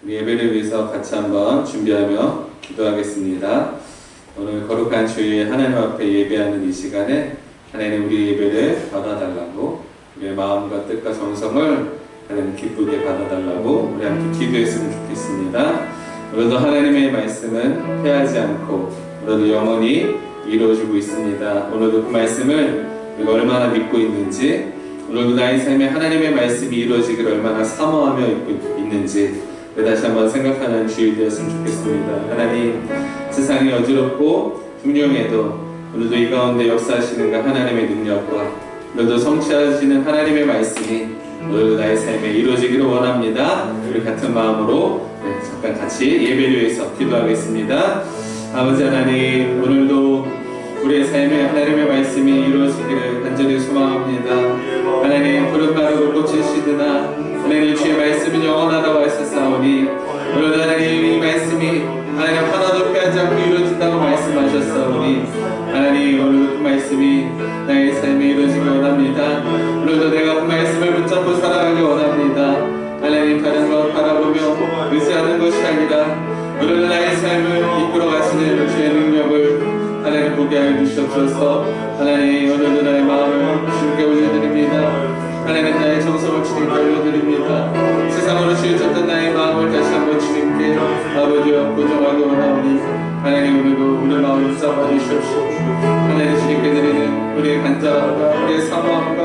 우리 예배를 위해서 같이 한번 준비하며 기도하겠습니다. 오늘 거룩한 주일 하나님 앞에 예배하는 이 시간에 하나님 우리 예배를 받아달라고, 우리의 마음과 뜻과 정성을 하나님 기쁘게 받아달라고 우리 함께 기도했으면 좋겠습니다. 오늘도 하나님의 말씀은 패하지 않고 오늘도 영원히 이루어지고 있습니다. 오늘도 그 말씀을 우리가 얼마나 믿고 있는지, 오늘도 나의 삶에 하나님의 말씀이 이루어지기를 얼마나 사모하며 있는지 다시 한번 생각하는 주일 되었으면 좋겠습니다. 하나님, 세상이 어지럽고 흉흉해도 오늘도 이 가운데 역사하시는 그 하나님의 능력과 오늘도 성취하시는 하나님의 말씀이 오늘도 나의 삶에 이루어지기를 원합니다. 우리 같은 마음으로 잠깐 같이 예배를 위해서 기도하겠습니다. 아버지 하나님, 오늘도 우리의 삶에 하나님의 말씀이 이루어지기를 간절히 소망합니다. 하나님, 푸른 마르고 꽃은 시드나 하나님 주의 말씀은 영원하다고 하셨사오니 오늘도 하나님 이 말씀이 하나님 하나도 패하지 않고 이루어진다고 말씀하셨사오니 하나님 오늘도 그 말씀이 나의 삶에 이루어지기 원합니다. 오늘도 내가 그 말씀을 붙잡고 살아가기 원합니다. 하나님 다른 것 바라보며 의지하는 것이 아니라 오늘도 나의 삶을 이끌어 가시는 주의 능력을 하나님 보게 하여 주시옵소서. 하나님 오늘도 나의 마음을 주님께 올려드립니다. 하나님 나의 정성을 주님께 올려드립니다. 세상으로 치우쳤던 나의 마음을 다시 한번 주님께 아버지와 고정하기 원하오니 하나님 오늘도 우리 마음을 붙잡아 주시옵시고 하나님 주님께 드리는 우리의 간절함과 우리의 사모함과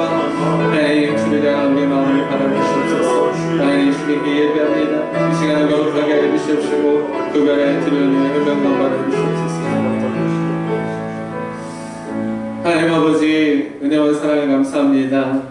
하나님 주를 향한 우리의 마음을 받아주시옵소서. 하나님 주님께 예배합니다. 이 시간을 거룩하게 하여 주시옵시고 그 별에 드리는 혈병만 받아주시옵소서. 하나님 아버지 은혜와 사랑을 감사합니다.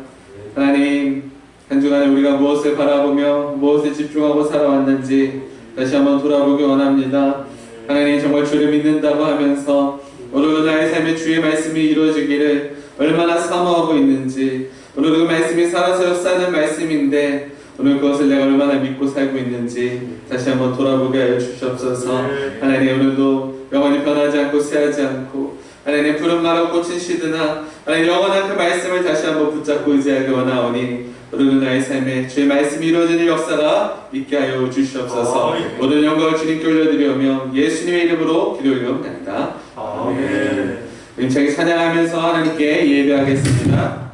하나님 한 주간에 우리가 무엇을 바라보며 무엇에 집중하고 살아왔는지 다시 한번 돌아보기 원합니다. 하나님 정말 주를 믿는다고 하면서 오늘도 나의 삶에 주의 말씀이 이루어지기를 얼마나 사모하고 있는지, 오늘 그 말씀이 살아서 역사하는 말씀인데 오늘 그것을 내가 얼마나 믿고 살고 있는지 다시 한번 돌아보게 하여 주시옵소서. 하나님 오늘도 영원히 변하지 않고 쇠하지 않고 하나님 푸른 마르고 꽃은 시드나 하나님 영원한 그 말씀을 다시 한번 붙잡고 의지하기 원하오니 오늘도 나의 삶에 주의 말씀이 이루어지는 역사가 있게 하여 주시옵소서. 모든 영광을 주님께 올려드리오며 예수님의 이름으로 기도 올려옵나이다. 아멘. 힘차게 찬양하면서 하나님께 예배하겠습니다.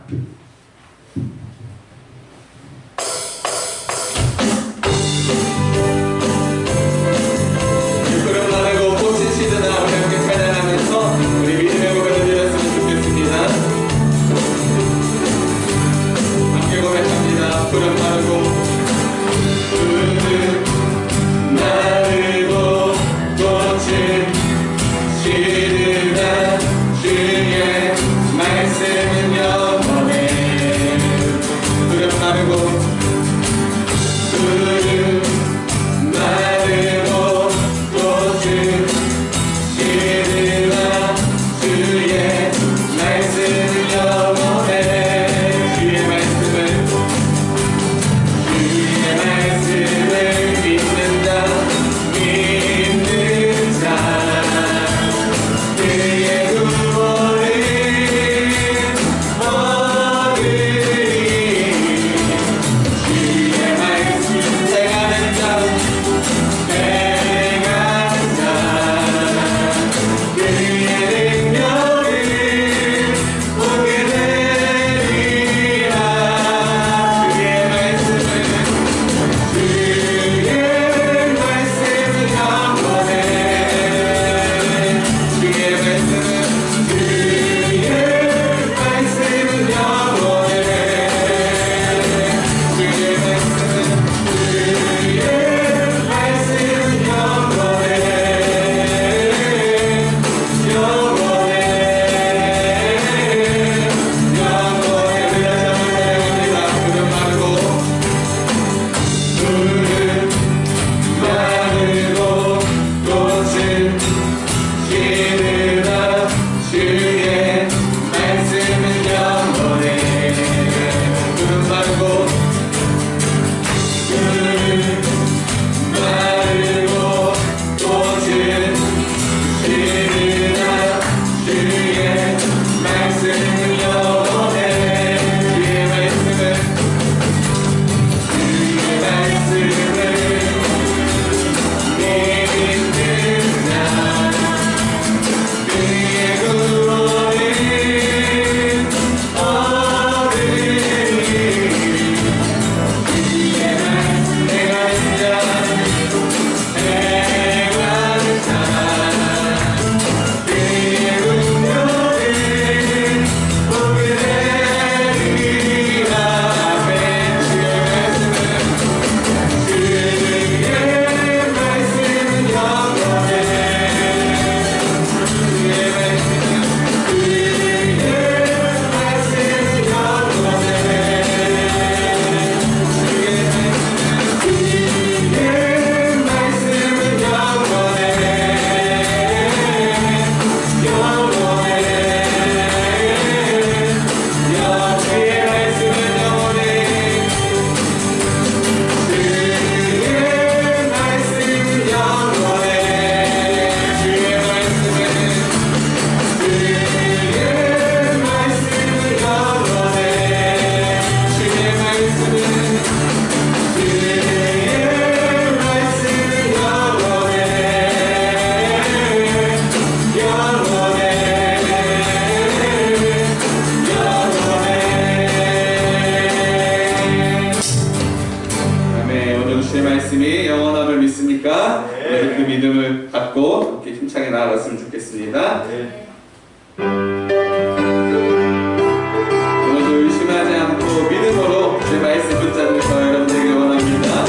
주의 말씀은 영원 말씀이 영원함을 믿습니까? 네. 우리 그 믿음을 갖고 이렇게 힘차게 나아갔으면 좋겠습니다. 네. 오늘도 의심하지 않고 믿음으로 제 말씀 붙잡는 저 여러분에게 원합니다.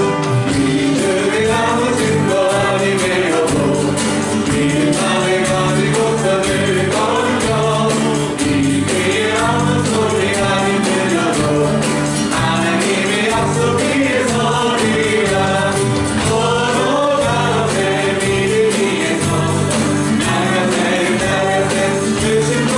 믿음이 아무 증거 아니매여도 믿음 안에 가지고서는 거룩여 믿음이 아무 소리 아니 들려도 하나님의 약속 위에 서리라. 서로 나의 믿음 위에서 나가세 주신 것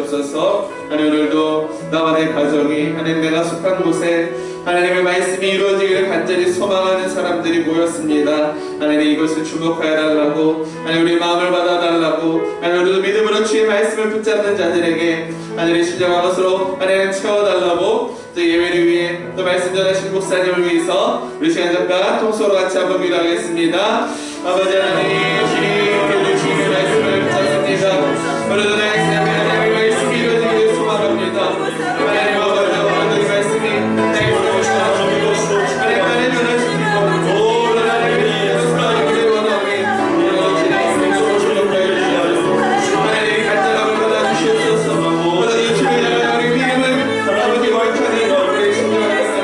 주시옵소서. 하나님 오늘도 나와 내 가정이 하나님 내가 속한 곳에 하나님의 말씀이 이루어지기를 간절히 소망하는 사람들이 모였습니다. 하나님 이것을 주목하여 달라고, 하나님 우리 마음을 받아달라고, 하나님 우리도 믿음으로 주의 말씀을 붙잡는 자들에게 하나님의 신령한 것으로 하나님 채워달라고, 또 예배를 위해 또 말씀 전하신 목사님을 위해서 우리 시간 잠깐 통소로 같이 한번 기도하겠습니다. 아버지 하나님, 주님께서 주님의 말씀을 붙잡습니다. 오늘도 내 생각에 하나님의 말씀이 이루어지기를 소망합니다. 하나님 아버지, 오늘도 이 말씀이 나의 모든 것이 나아지고 하나님 안에 변화시키고 오 하나님의 수고하기를 원하오니 오늘 진행의 목소로 주목하여 주시옵소서. 하나님 간절함을 받아주시옵소서. 오늘 이 주의 나라 우리 믿음을 아버지 옳다니 우리의 신령한 말씀을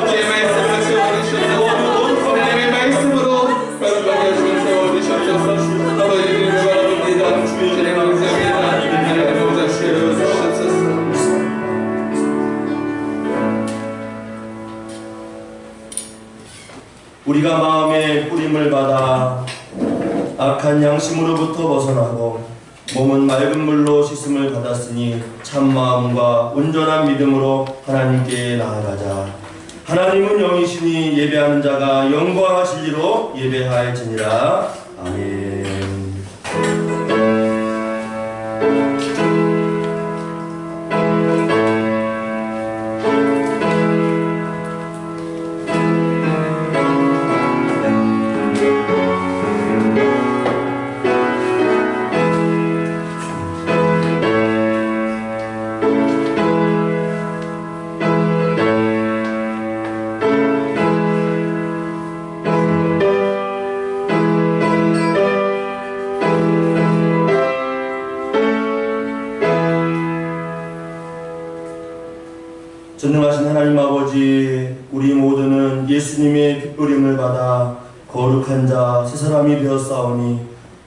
제 말씀을 채워주시옵소서. 하나님의 말씀으로 거룩하게 채워주시옵소서. 아버지 이름을 바라봅니다. 주의 감사합니다. 하나님 모자 채워주시옵소서. 우리가 마음의 뿌림을 받아 악한 양심으로부터 벗어나고 몸은 맑은 물로 씻음을 받았으니 참 마음과 온전한 믿음으로 하나님께 나아가자. 하나님은 영이시니 예배하는 자가 영광과 진리로 예배하였으니라. 아멘. 전능하신 하나님 아버지, 우리 모두는 예수님의 핏부림을 받아 거룩한 자 새 사람이 되었사오니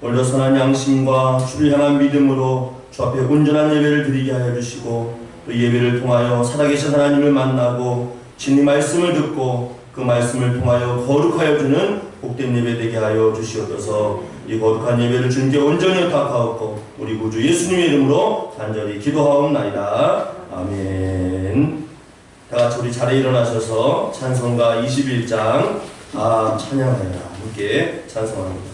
오늘도 선한 양심과 주를 향한 믿음으로 주 앞에 온전한 예배를 드리게 하여 주시고, 또 예배를 통하여 살아계신 하나님을 만나고 진리 말씀을 듣고 그 말씀을 통하여 거룩하여 주는 복된 예배 되게 하여 주시옵소서. 이 거룩한 예배를 주님께 온전히 의탁하옵고 우리 구주 예수님의 이름으로 간절히 기도하옵나이다. 아멘. 다같이 우리 자리에 일어나셔서 찬송가 21장 찬양하여라 함께 찬송합니다.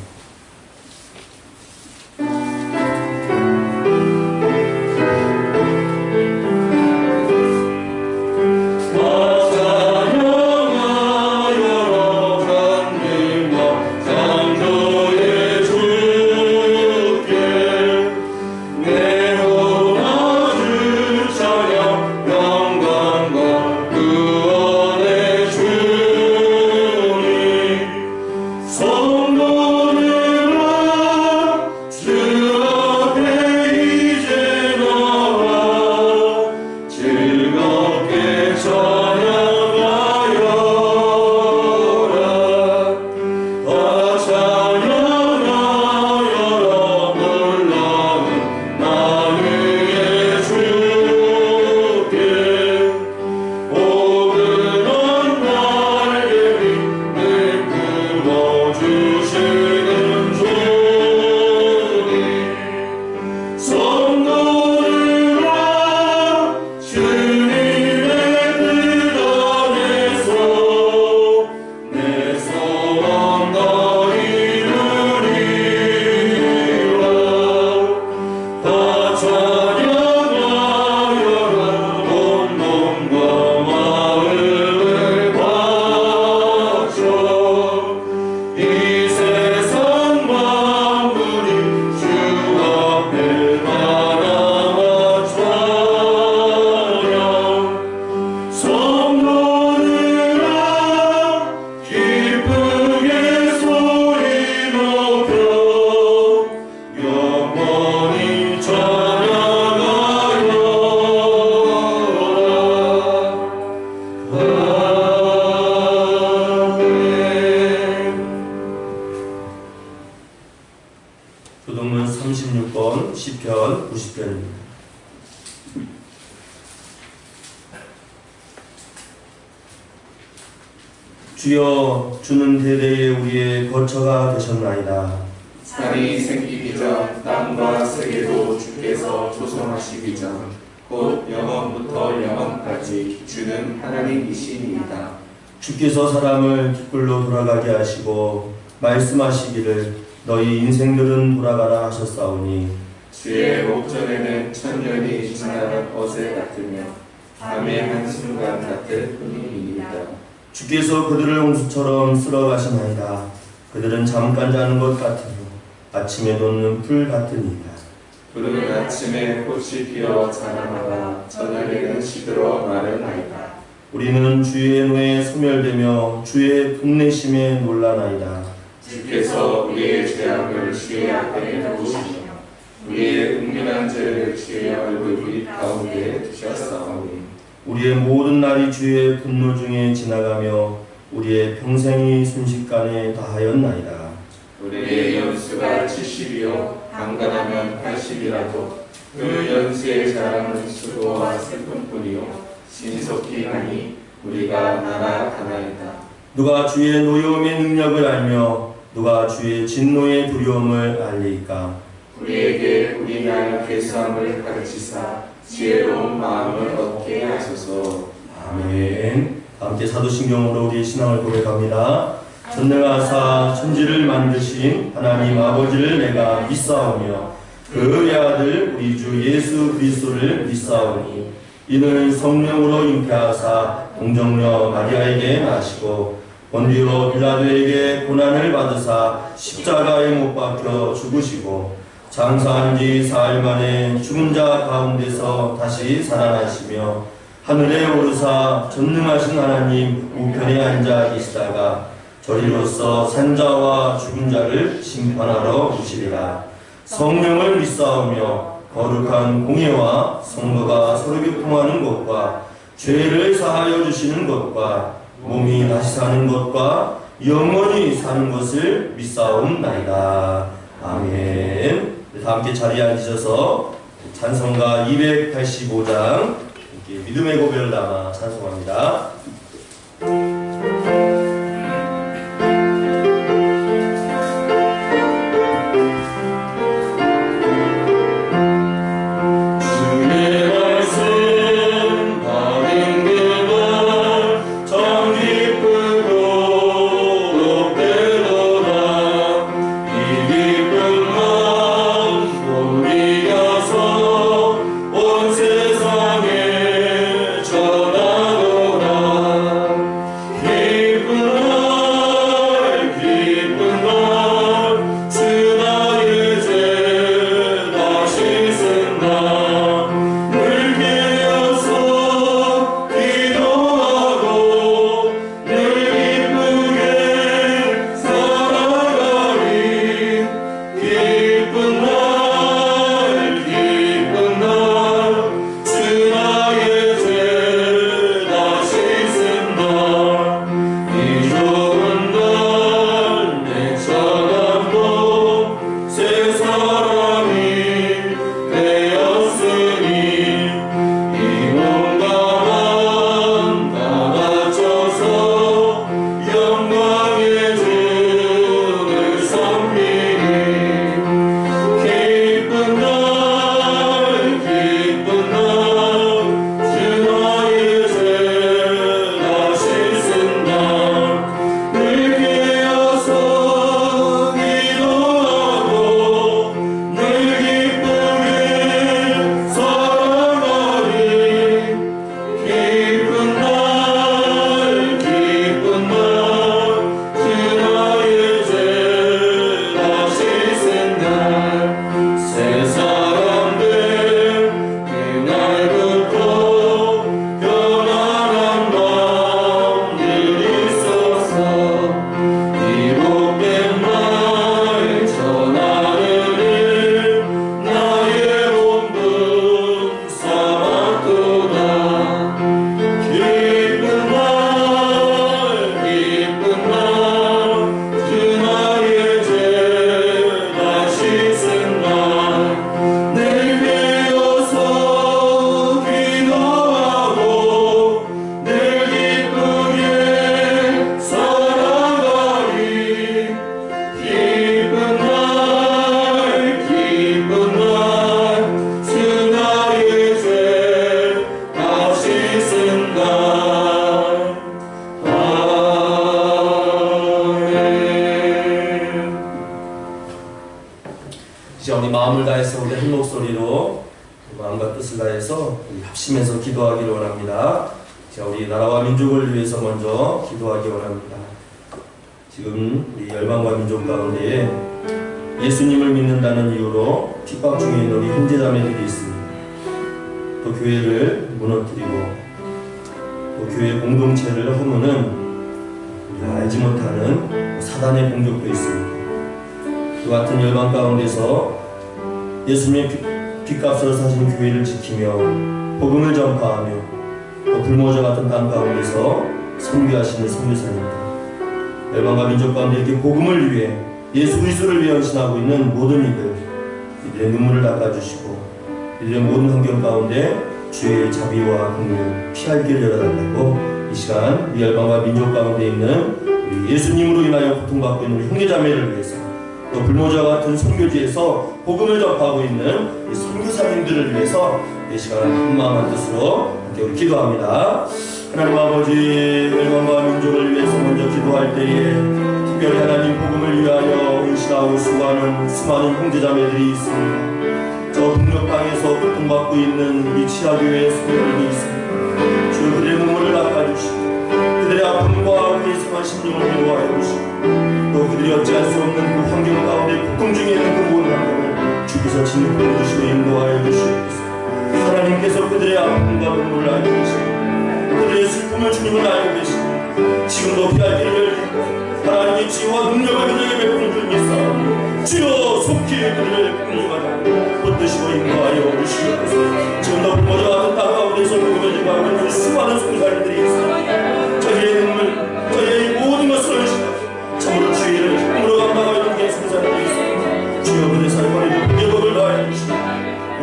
교동문 36번 시편 90편입니다. 주여, 주는 대대에 우리의 거처가 되셨나이다. 산이 생기기 전 땅과 세계도 주께 하나님께서 조성하시기 전 곧 영원부터 영원까지 주는 하나님이시니이다. 주께서 사람을 깃불로 돌아가게 하시고 말씀하시기를 너희 인생들은 돌아가라 하셨사오니 주의 목전에는 천년이 지나간 어제 같으며 밤의 한순간 같을 뿐이니이다. 주께서 그들을 홍수처럼 쓸어가시나이다. 그들은 잠깐 자는 것 같으며 아침에 돋는 풀 같으니이다. 푸른 아침에 꽃이 피어 자라나가 저녁에는 시들어 마르나이다. 우리는 주의 노에 소멸되며 주의 분내심에 놀라나이다. 주께서 우리의 죄악을 주의 앞에 놓으시며 우리의 은밀한 죄를 주의 얼굴 빛 가운데 두셨사오니 우리의 모든 날이 주의 분노 중에 지나가며 우리의 평생이 순식간에 다하였나이다. 우리의 연수가 70이요 강간하면 80이라도 그 연수의 자랑은 수고와 슬픔뿐이요 신속히 하니 우리가 날아가나이다. 누가 주의 노여움의 능력을 알며 누가 주의 진노의 두려움을 알리까? 우리에게 우리 날 괴수함을 가르치사 지혜로운 마음을 얻게 하소서. 아멘. 함께 사도신경으로 우리의 신앙을 고백합니다. 전능하사 천지를 만드신 하나님 아버지를 내가 믿사오며 그 아들 우리 주 예수 그리스도를 믿사오니 이는 성령으로 잉태하사 동정녀 마리아에게 나시고 본디오 빌라도에게 고난을 받으사 십자가에 못 박혀 죽으시고 장사한 지 사흘 만에 죽은 자 가운데서 다시 살아나시며 하늘에 오르사 전능하신 하나님 우편에 앉아 계시다가 저리로서 산자와 죽은 자를 심판하러 오시리라. 성령을 믿사오며 거룩한 공예와 성도가 서로 교통하는 것과 죄를 사하여 주시는 것과 몸이 다시 사는 것과 영원히 사는 것을 믿사옵나이다. 아멘. 다 함께 자리에 앉으셔서 찬송가 285장 믿음의 고백을 담아 찬송합니다. 우리 합심해서 기도하기를 원합니다. 자, 우리 나라와 민족을 위해서 먼저 기도하기 원합니다. 지금 우리 열방과 민족 가운데에 예수님을 믿는다는 이유로 핍박 중에 있는 우리 형제자매들이 있습니다. 또 교회를 무너뜨리고 또 교회 공동체를 허무는 우리가 알지 못하는 사단의 공격도 있습니다. 그 같은 열방 가운데서 예수님의 핏값으로 사신 교회를 지키며 복음을 전파하며 또 불모자 같은 땅 가운데서 선교하시는 선교사님들, 열방과 민족 가운데 이렇게 복음을 위해 예수 그리스도를 위해 헌신하고 있는 모든 이들의 눈물을 닦아주시고 이들의 모든 환경 가운데 주의 자비와 긍휼 피할 길을 열어달라고 이 시간 우리 열방과 민족 가운데 있는 우리 예수님으로 인하여 고통받고 있는 우리 형제자매를 위해서 또 불모자와 같은 선교지에서 복음을 전파하고 있는 이 선교사님들을 위해서 이 시간 한마음 한뜻으로 함께 우리 기도합니다. 하나님 아버지, 열방과 민족을 위해서 먼저 기도할 때에 특별히 하나님 복음을 위하여 헌신하고 수고하는 수많은 형제자매들이 있습니다. 저 북녘 땅에서 고통받고 있는 우리 치아교회의 성도들이 있습니다. 주 그들의 눈물을 닦아주시고 그들의 아픔과 그의 상한 심령을 위로하여 주시고 또 그들이 어찌할 수 없는 그 환경 가운데 고통 중에 있는 그 모든 환경을 주께서 진입해 주시고 인도하여 주시옵소서. 하나님께서 그들의 아픔과 눈물을 알고 계시고 그들의 슬픔을 주님은 알고 계시고 지금도 피할 길을 열고 하나님의 지혜와 능력을 그들에게 베푸는 줄 믿사오니 주여 속히 그들을 긍휼하여 붙드시고 인도하여 주시옵소서. 지금도 불모자 같은 땅 가운데서 복음을 전하고 있는 수많은 선교사님들이 있습니다. 저희의 눈물, 저희의 모든 것을 헌신하고 참으로 주의를 힘으로 감당하여 있는 선교사님들이 있습니다. 주여 그들의 삶을 위해 복을 다하여 주시고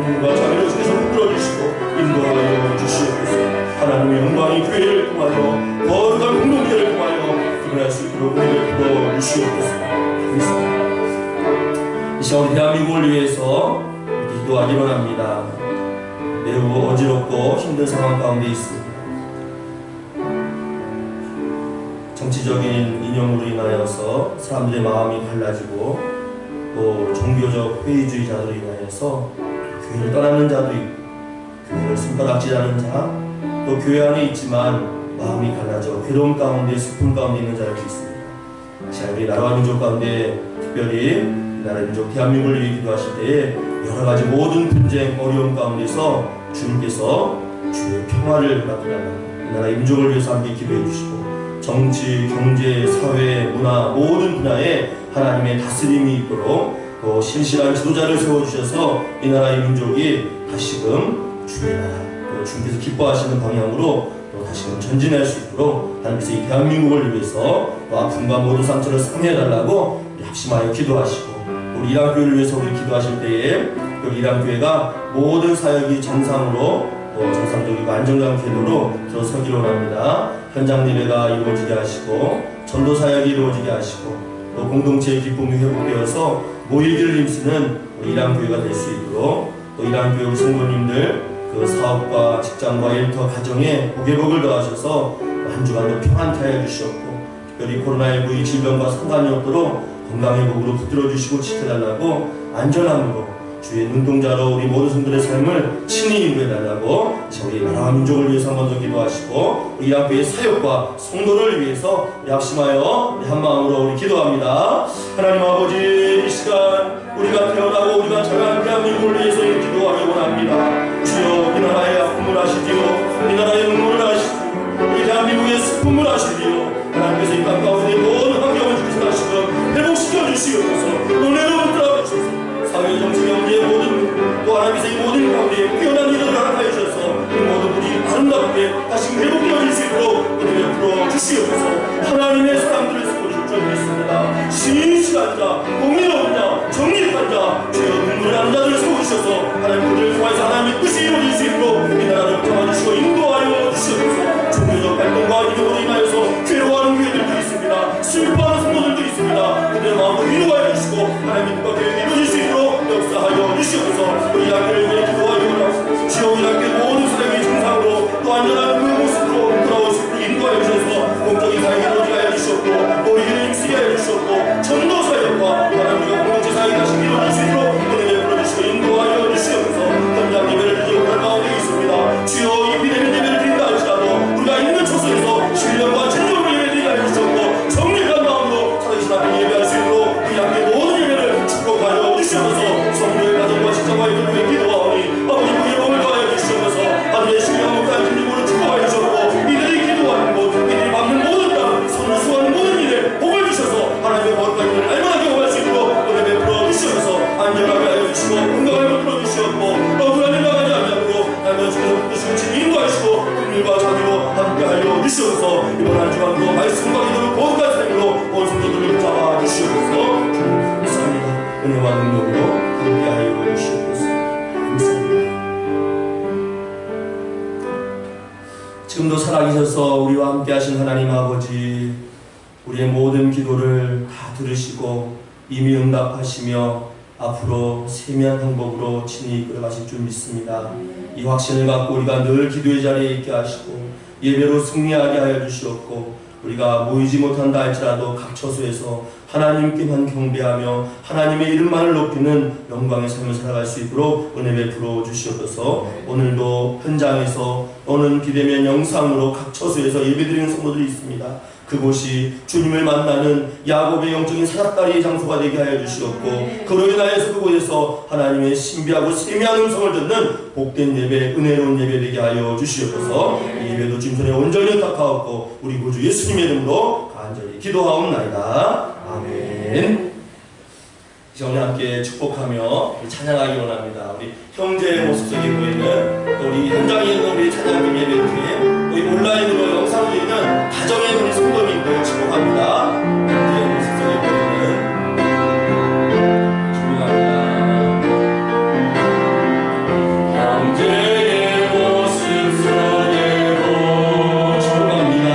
영과 자비를 주께서 붙들어주시고 인도하여 주시옵소서. 하나님의 영광이 교회를 통하여 거룩한 공동체를 통하여 드러날 수 있도록 은혜를 부어 주시옵소서. 이 시간 대한민국을 위해서 기도하기 원합니다. 매우 어지럽고 힘든 상황 가운데 있습니다. 정치적인 이념으로 인하여서 사람들의 마음이 갈라지고 또 종교적 회의주의자들로 인하여서 교회를 떠나는 자도 있고 교회를 손가락질하는 자, 또 교회 안에 있지만 마음이 갈라져 괴로움 가운데 슬픔 가운데 있는 자들도 있습니다. 자, 우리 나라와 민족 가운데 특별히 나라 민족 대한민국을 위해 기도하실 때에 여러 가지 모든 분쟁 어려움 가운데서 주님께서 주의 평화를 받으라고 이 나라의 민족을 위해서 함께 기도해 주시고 정치, 경제, 사회, 문화 모든 분야에 하나님의 다스림이 있도록 또 신실한 지도자를 세워주셔서 이 나라의 민족이 다시금 주의 나라, 또 주님께서 기뻐하시는 방향으로 또 다시금 전진할 수 있도록 하나님께서 이 대한민국을 위해서 또 아픔과 모든 상처를 상해달라고 합심하여 기도하시고 우리 이란교회를 위해서 우리 기도하실 때에 그 이란교회가 모든 사역이 정상으로 또 정상적이고 안정감 궤도로 들어서기를 원합니다. 현장 예배가 이루어지게 하시고 전도 사역이 이루어지게 하시고 또 공동체의 기쁨이 회복되어서 모이기를 힘쓰는 이란교회가 될 수 있도록 또 이란교회 우리 성도님들 그 사업과 직장과 일터 가정에 복의 복을 더하셔서 한 주간도 평안케 해주시옵고 특별히 코로나19 이 질병과 상관이 없도록 건강의 복으로 붙들어 주시고 지켜달라고 안전함으로 주의 눈동자로 우리 모든 성들의 삶을 친히 인도해달라고 저희 나라와 민족을 위해서 먼저 기도하시고 우리 이란교회의 사역과 성도를 위해서 합심하여 한마음으로 우리 기도합니다. 하나님 아버지, 이 시간 우리가 태어나고 우리가 자라는 대한민국을 위해서 기도하기 원합니다. 주여 이 나라의 아픔을 아시지요, 이 나라의 눈물을 아시지요, 이 대한민국의 슬픔을 아시지요. 하나님께서 이 땅 가운데 모든 환경을 주께서 다시금 회복시켜 주시옵소서. 은혜로 붙들어 주셔서 사회 정치 경제 모든 또 하나님께서 이 모든 가운데 뛰어난 일을 허락하여 주셔서 이 모든 분이 아름답게 다시 회복되어질 수 있도록 은혜를 풀어 주시옵소서. 하나님의 사람들을 세워줄 줄 믿습니다. 신실한 자, 공의로운 자, 정직한 자, 주여 눈물을 하는 자들을 세워주셔서 하나님 그들을 통해서 하나님의 뜻이 이루어질 수 있도록 이 나라를 잡아주시고 인도하여 주시옵소서. 종교적 활동과 이념으로 인하여서 괴로워하는 교회들도 있습니다. 슬퍼하는 성도들도 있습니다. 그들의 마음을 위로하여 주시고 하나님의 뜻과 계획이 이루어질 수 있도록 역사하여 주시옵소서. 우리 학교를 위해 기도하여 주옵소서. 주여 우리 학교의 모든 사람이 정상으로 또 안전한 그 모습으로 돌아올 수 있도록 인도하여 주셔서 공적인 사역이 이루어지게 하여 주시옵고 모이기를 힘쓰게 하여 주시옵고 전도 사역과 하나님의 공동체 사역이 다시 이루어질 수 있도록 은혜를 풀어주시고 인도하여 주시옵소서. 현장 예배를 드리고 갈 가운데 있습니다. 세상도 말씀과 기도로 거룩한 삶으로 온 성도들을 잡아 주시옵소서. 감사합니다. 은혜와 능력으로 함께하여 주시옵소서. 감사합니다. 지금도 살아계셔서 우리와 함께하신 하나님 아버지, 우리의 모든 기도를 다 들으시고 이미 응답하시며 앞으로 세미한 방법으로 친히 이끌어가실 줄 믿습니다. 이 확신을 갖고 우리가 늘 기도의 자리에 있게 하시고 예배로 승리하게 하여 주시옵고, 우리가 모이지 못한다 할지라도 각 처소에서 하나님께만 경배하며 하나님의 이름만을 높이는 영광의 삶을 살아갈 수 있도록 은혜 베풀어 주시옵소서. 오늘도 현장에서 또는 비대면 영상으로 각 처소에서 예배드리는 성도들이 있습니다. 그곳이 주님을 만나는 야곱의 영적인 사닥다리의 장소가 되게 하여 주시옵고, 그로 인하여서 그곳에서 하나님의 신비하고 세미한 음성을 듣는 복된 예배, 은혜로운 예배 되게 하여 주시옵소서. 이 예배도 주님 손에 온전히 닦아옵고 우리 구주 예수님의 이름으로 간절히 기도하옵나이다. 아멘. 이제 함께 축복하며 찬양하기 원합니다. 우리 형제의 모습 속에 보이는, 또 우리 현장에 있는 우리 찬양팀 예배팀, 또 이 온라인으로 영상으로 있는 가정에 있는 우리 성도님들 축복합니다. 형제의 모습 속에 보이는 축복합니다. 형제의 모습 속에 보이는 축복합니다.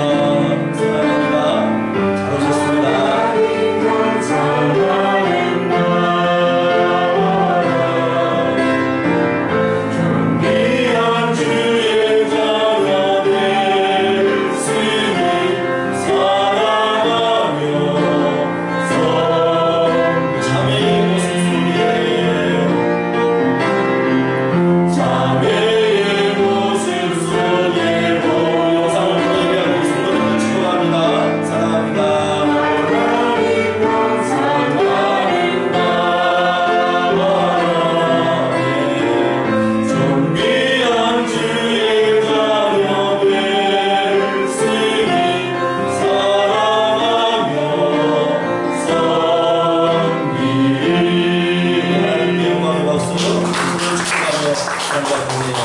사랑합니다.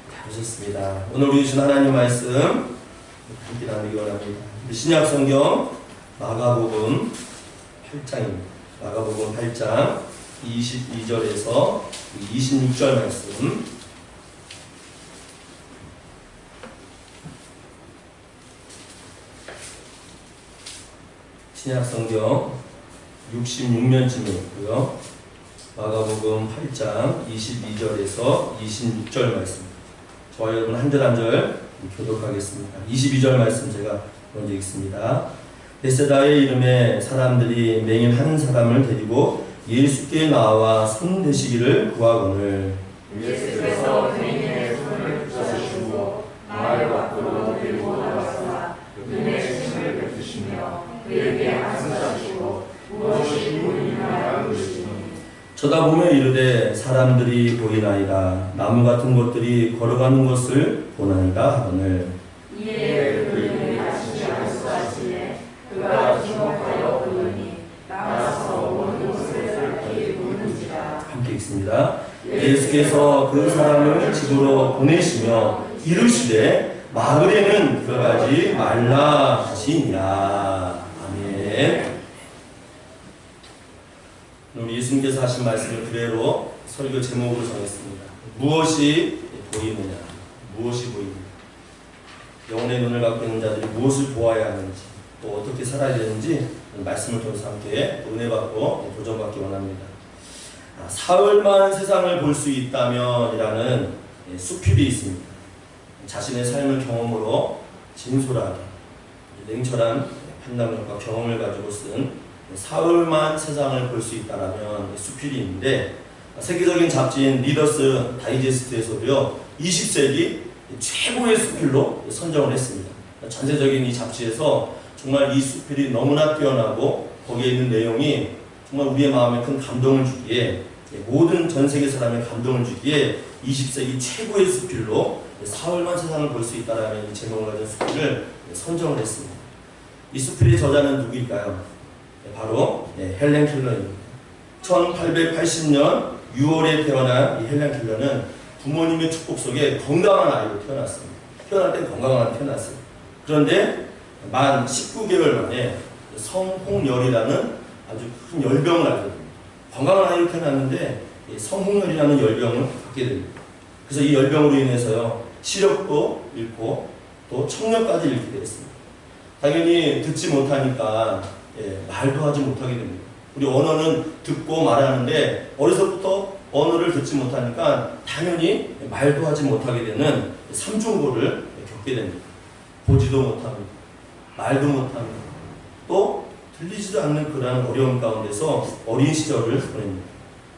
잘 오셨습니다. 오늘 우리 주신 하나님 말씀 함께 나누기 원합니다. 신약 성경 마가복음 8장입니다. 마가복음 8장 22절에서 26절 말씀. 신약 성경 66면쯤에 있고요. 마가복음 8장 22절에서 26절 말씀. 저와 여러분 한 절 한 절 교독하겠습니다. 22절 말씀 제가 먼저 읽습니다. 베세다의 이름에 사람들이 맹인 한 사람을 데리고 예수께 나와 손 대시기를 구하거늘, 예수께서 맹인의 손을 붙여주시고 마을 밖으로 들고 나가사 눈에 침을 뱉으시며 그에게 앉으시고 무엇이 보이느냐 물으시니, 쳐다보며 이르되 사람들이 보이나이다. 나무 같은 것들이 걸어가는 것을 보나이다 하거늘, 이에 그들이 다시 안수하시되 그가 주목하여 보더니 나가서 온 옷을 살피 묻는지라. 함께 읽습니다. 예수께서 그 사람을 집으로 보내시며 이르시되 마을에는 들어가지 말라 하시니라. 아멘. 우리 예수님께서 하신 말씀을 그대로 설교 제목으로 정했습니다. 무엇이 보이느냐? 무엇이 보이느냐? 영혼의 눈을 갖고 있는 자들이 무엇을 보아야 하는지, 또 어떻게 살아야 되는지 말씀을 통해서 함께 은혜받고 도전받기 원합니다. 사흘만 세상을 볼 수 있다면이라는 수필이 있습니다. 자신의 삶을 경험으로 진솔하게 냉철한 판단력과 경험을 가지고 쓴 사흘만 세상을 볼 수 있다라면 수필이 있는데, 세계적인 잡지인 리더스 다이제스트에서도요 20세기 최고의 수필로 선정을 했습니다. 전세적인 이 잡지에서 정말 이 수필이 너무나 뛰어나고 거기에 있는 내용이 정말 우리의 마음에 큰 감동을 주기에, 모든 전 세계 사람의 감동을 주기에 20세기 최고의 수필로 사흘만 세상을 볼 수 있다라는 제목을 가진 수필을 선정을 했습니다. 이 수필의 저자는 누구일까요? 바로 헬렌 켈러입니다. 1880년 6월에 태어난 이 헬렌 켈러는 부모님의 축복 속에 건강한 아이로 태어났습니다. 태어날 때 건강한 태어났어요. 그런데 만 19개월 만에 성홍열이라는 아주 큰 열병을 앓게 됩니다. 건강한 아이를 태어났는데 성홍열이라는 열병을 갖게 됩니다. 그래서 이 열병으로 인해서요, 시력도 잃고 또 청력까지 잃게 됐습니다. 당연히 듣지 못하니까 말도 하지 못하게 됩니다. 우리 언어는 듣고 말하는데 어려서부터 언어를 듣지 못하니까 당연히 말도 하지 못하게 되는 삼중고를 겪게 됩니다. 보지도 못합니다. 말도 못합니다. 또 들리지도 않는 그러한 어려움 가운데서 어린 시절을 보냅니다.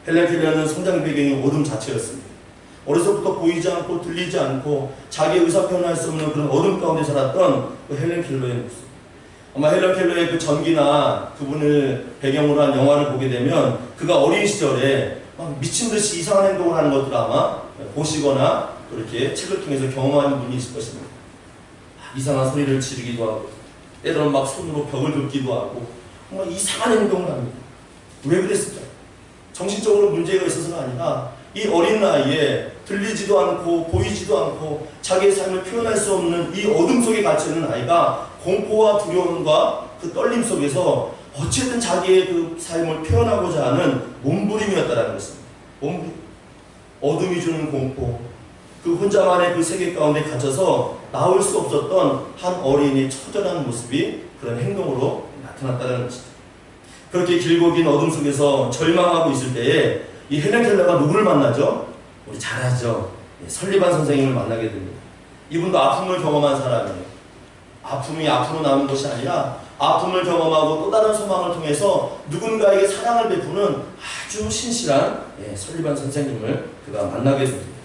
헬렌 켈러는 성장 배경이 어둠 자체였습니다. 어려서부터 보이지 않고 들리지 않고 자기 의사 표현할 수 없는 그런 어둠 가운데 살았던 그 헬렌 켈러의 모습. 아마 헬렌 켈러의 그 전기나 그분을 배경으로 한 영화를 보게 되면 그가 어린 시절에 막 미친 듯이 이상한 행동을 하는 것들을 아마 보시거나 이렇게 책을 통해서 경험하는 분이 있을 것입니다. 이상한 소리를 지르기도 하고 때로는 막 손으로 벽을 긁기도 하고 정말 이상한 행동을 합니다. 왜 그랬을까? 정신적으로 문제가 있어서가 아니라 이 어린 나이에 들리지도 않고 보이지도 않고 자기의 삶을 표현할 수 없는 이 어둠 속에 갇혀 있는 아이가 공포와 두려움과 그 떨림 속에서 어쨌든 자기의 그 삶을 표현하고자 하는 몸부림이었다는 것입니다. 몸부림. 어둠이 주는 공포, 그 혼자만의 그 세계 가운데 갇혀서 나올 수 없었던 한 어린이의 처절한 모습이 그런 행동으로 나타났다는 것이죠. 그렇게 길고 긴 어둠 속에서 절망하고 있을 때에 이 헬렌 켈러가 누구를 만나죠? 우리 잘 아죠. 설리반 선생님을 만나게 됩니다. 이분도 아픔을 경험한 사람이에요. 아픔이 아픔으로 남은 것이 아니라 아픔을 경험하고 또 다른 소망을 통해서 누군가에게 사랑을 베푸는 아주 신실한 설리반 선생님을 그가 만나게 됩니다.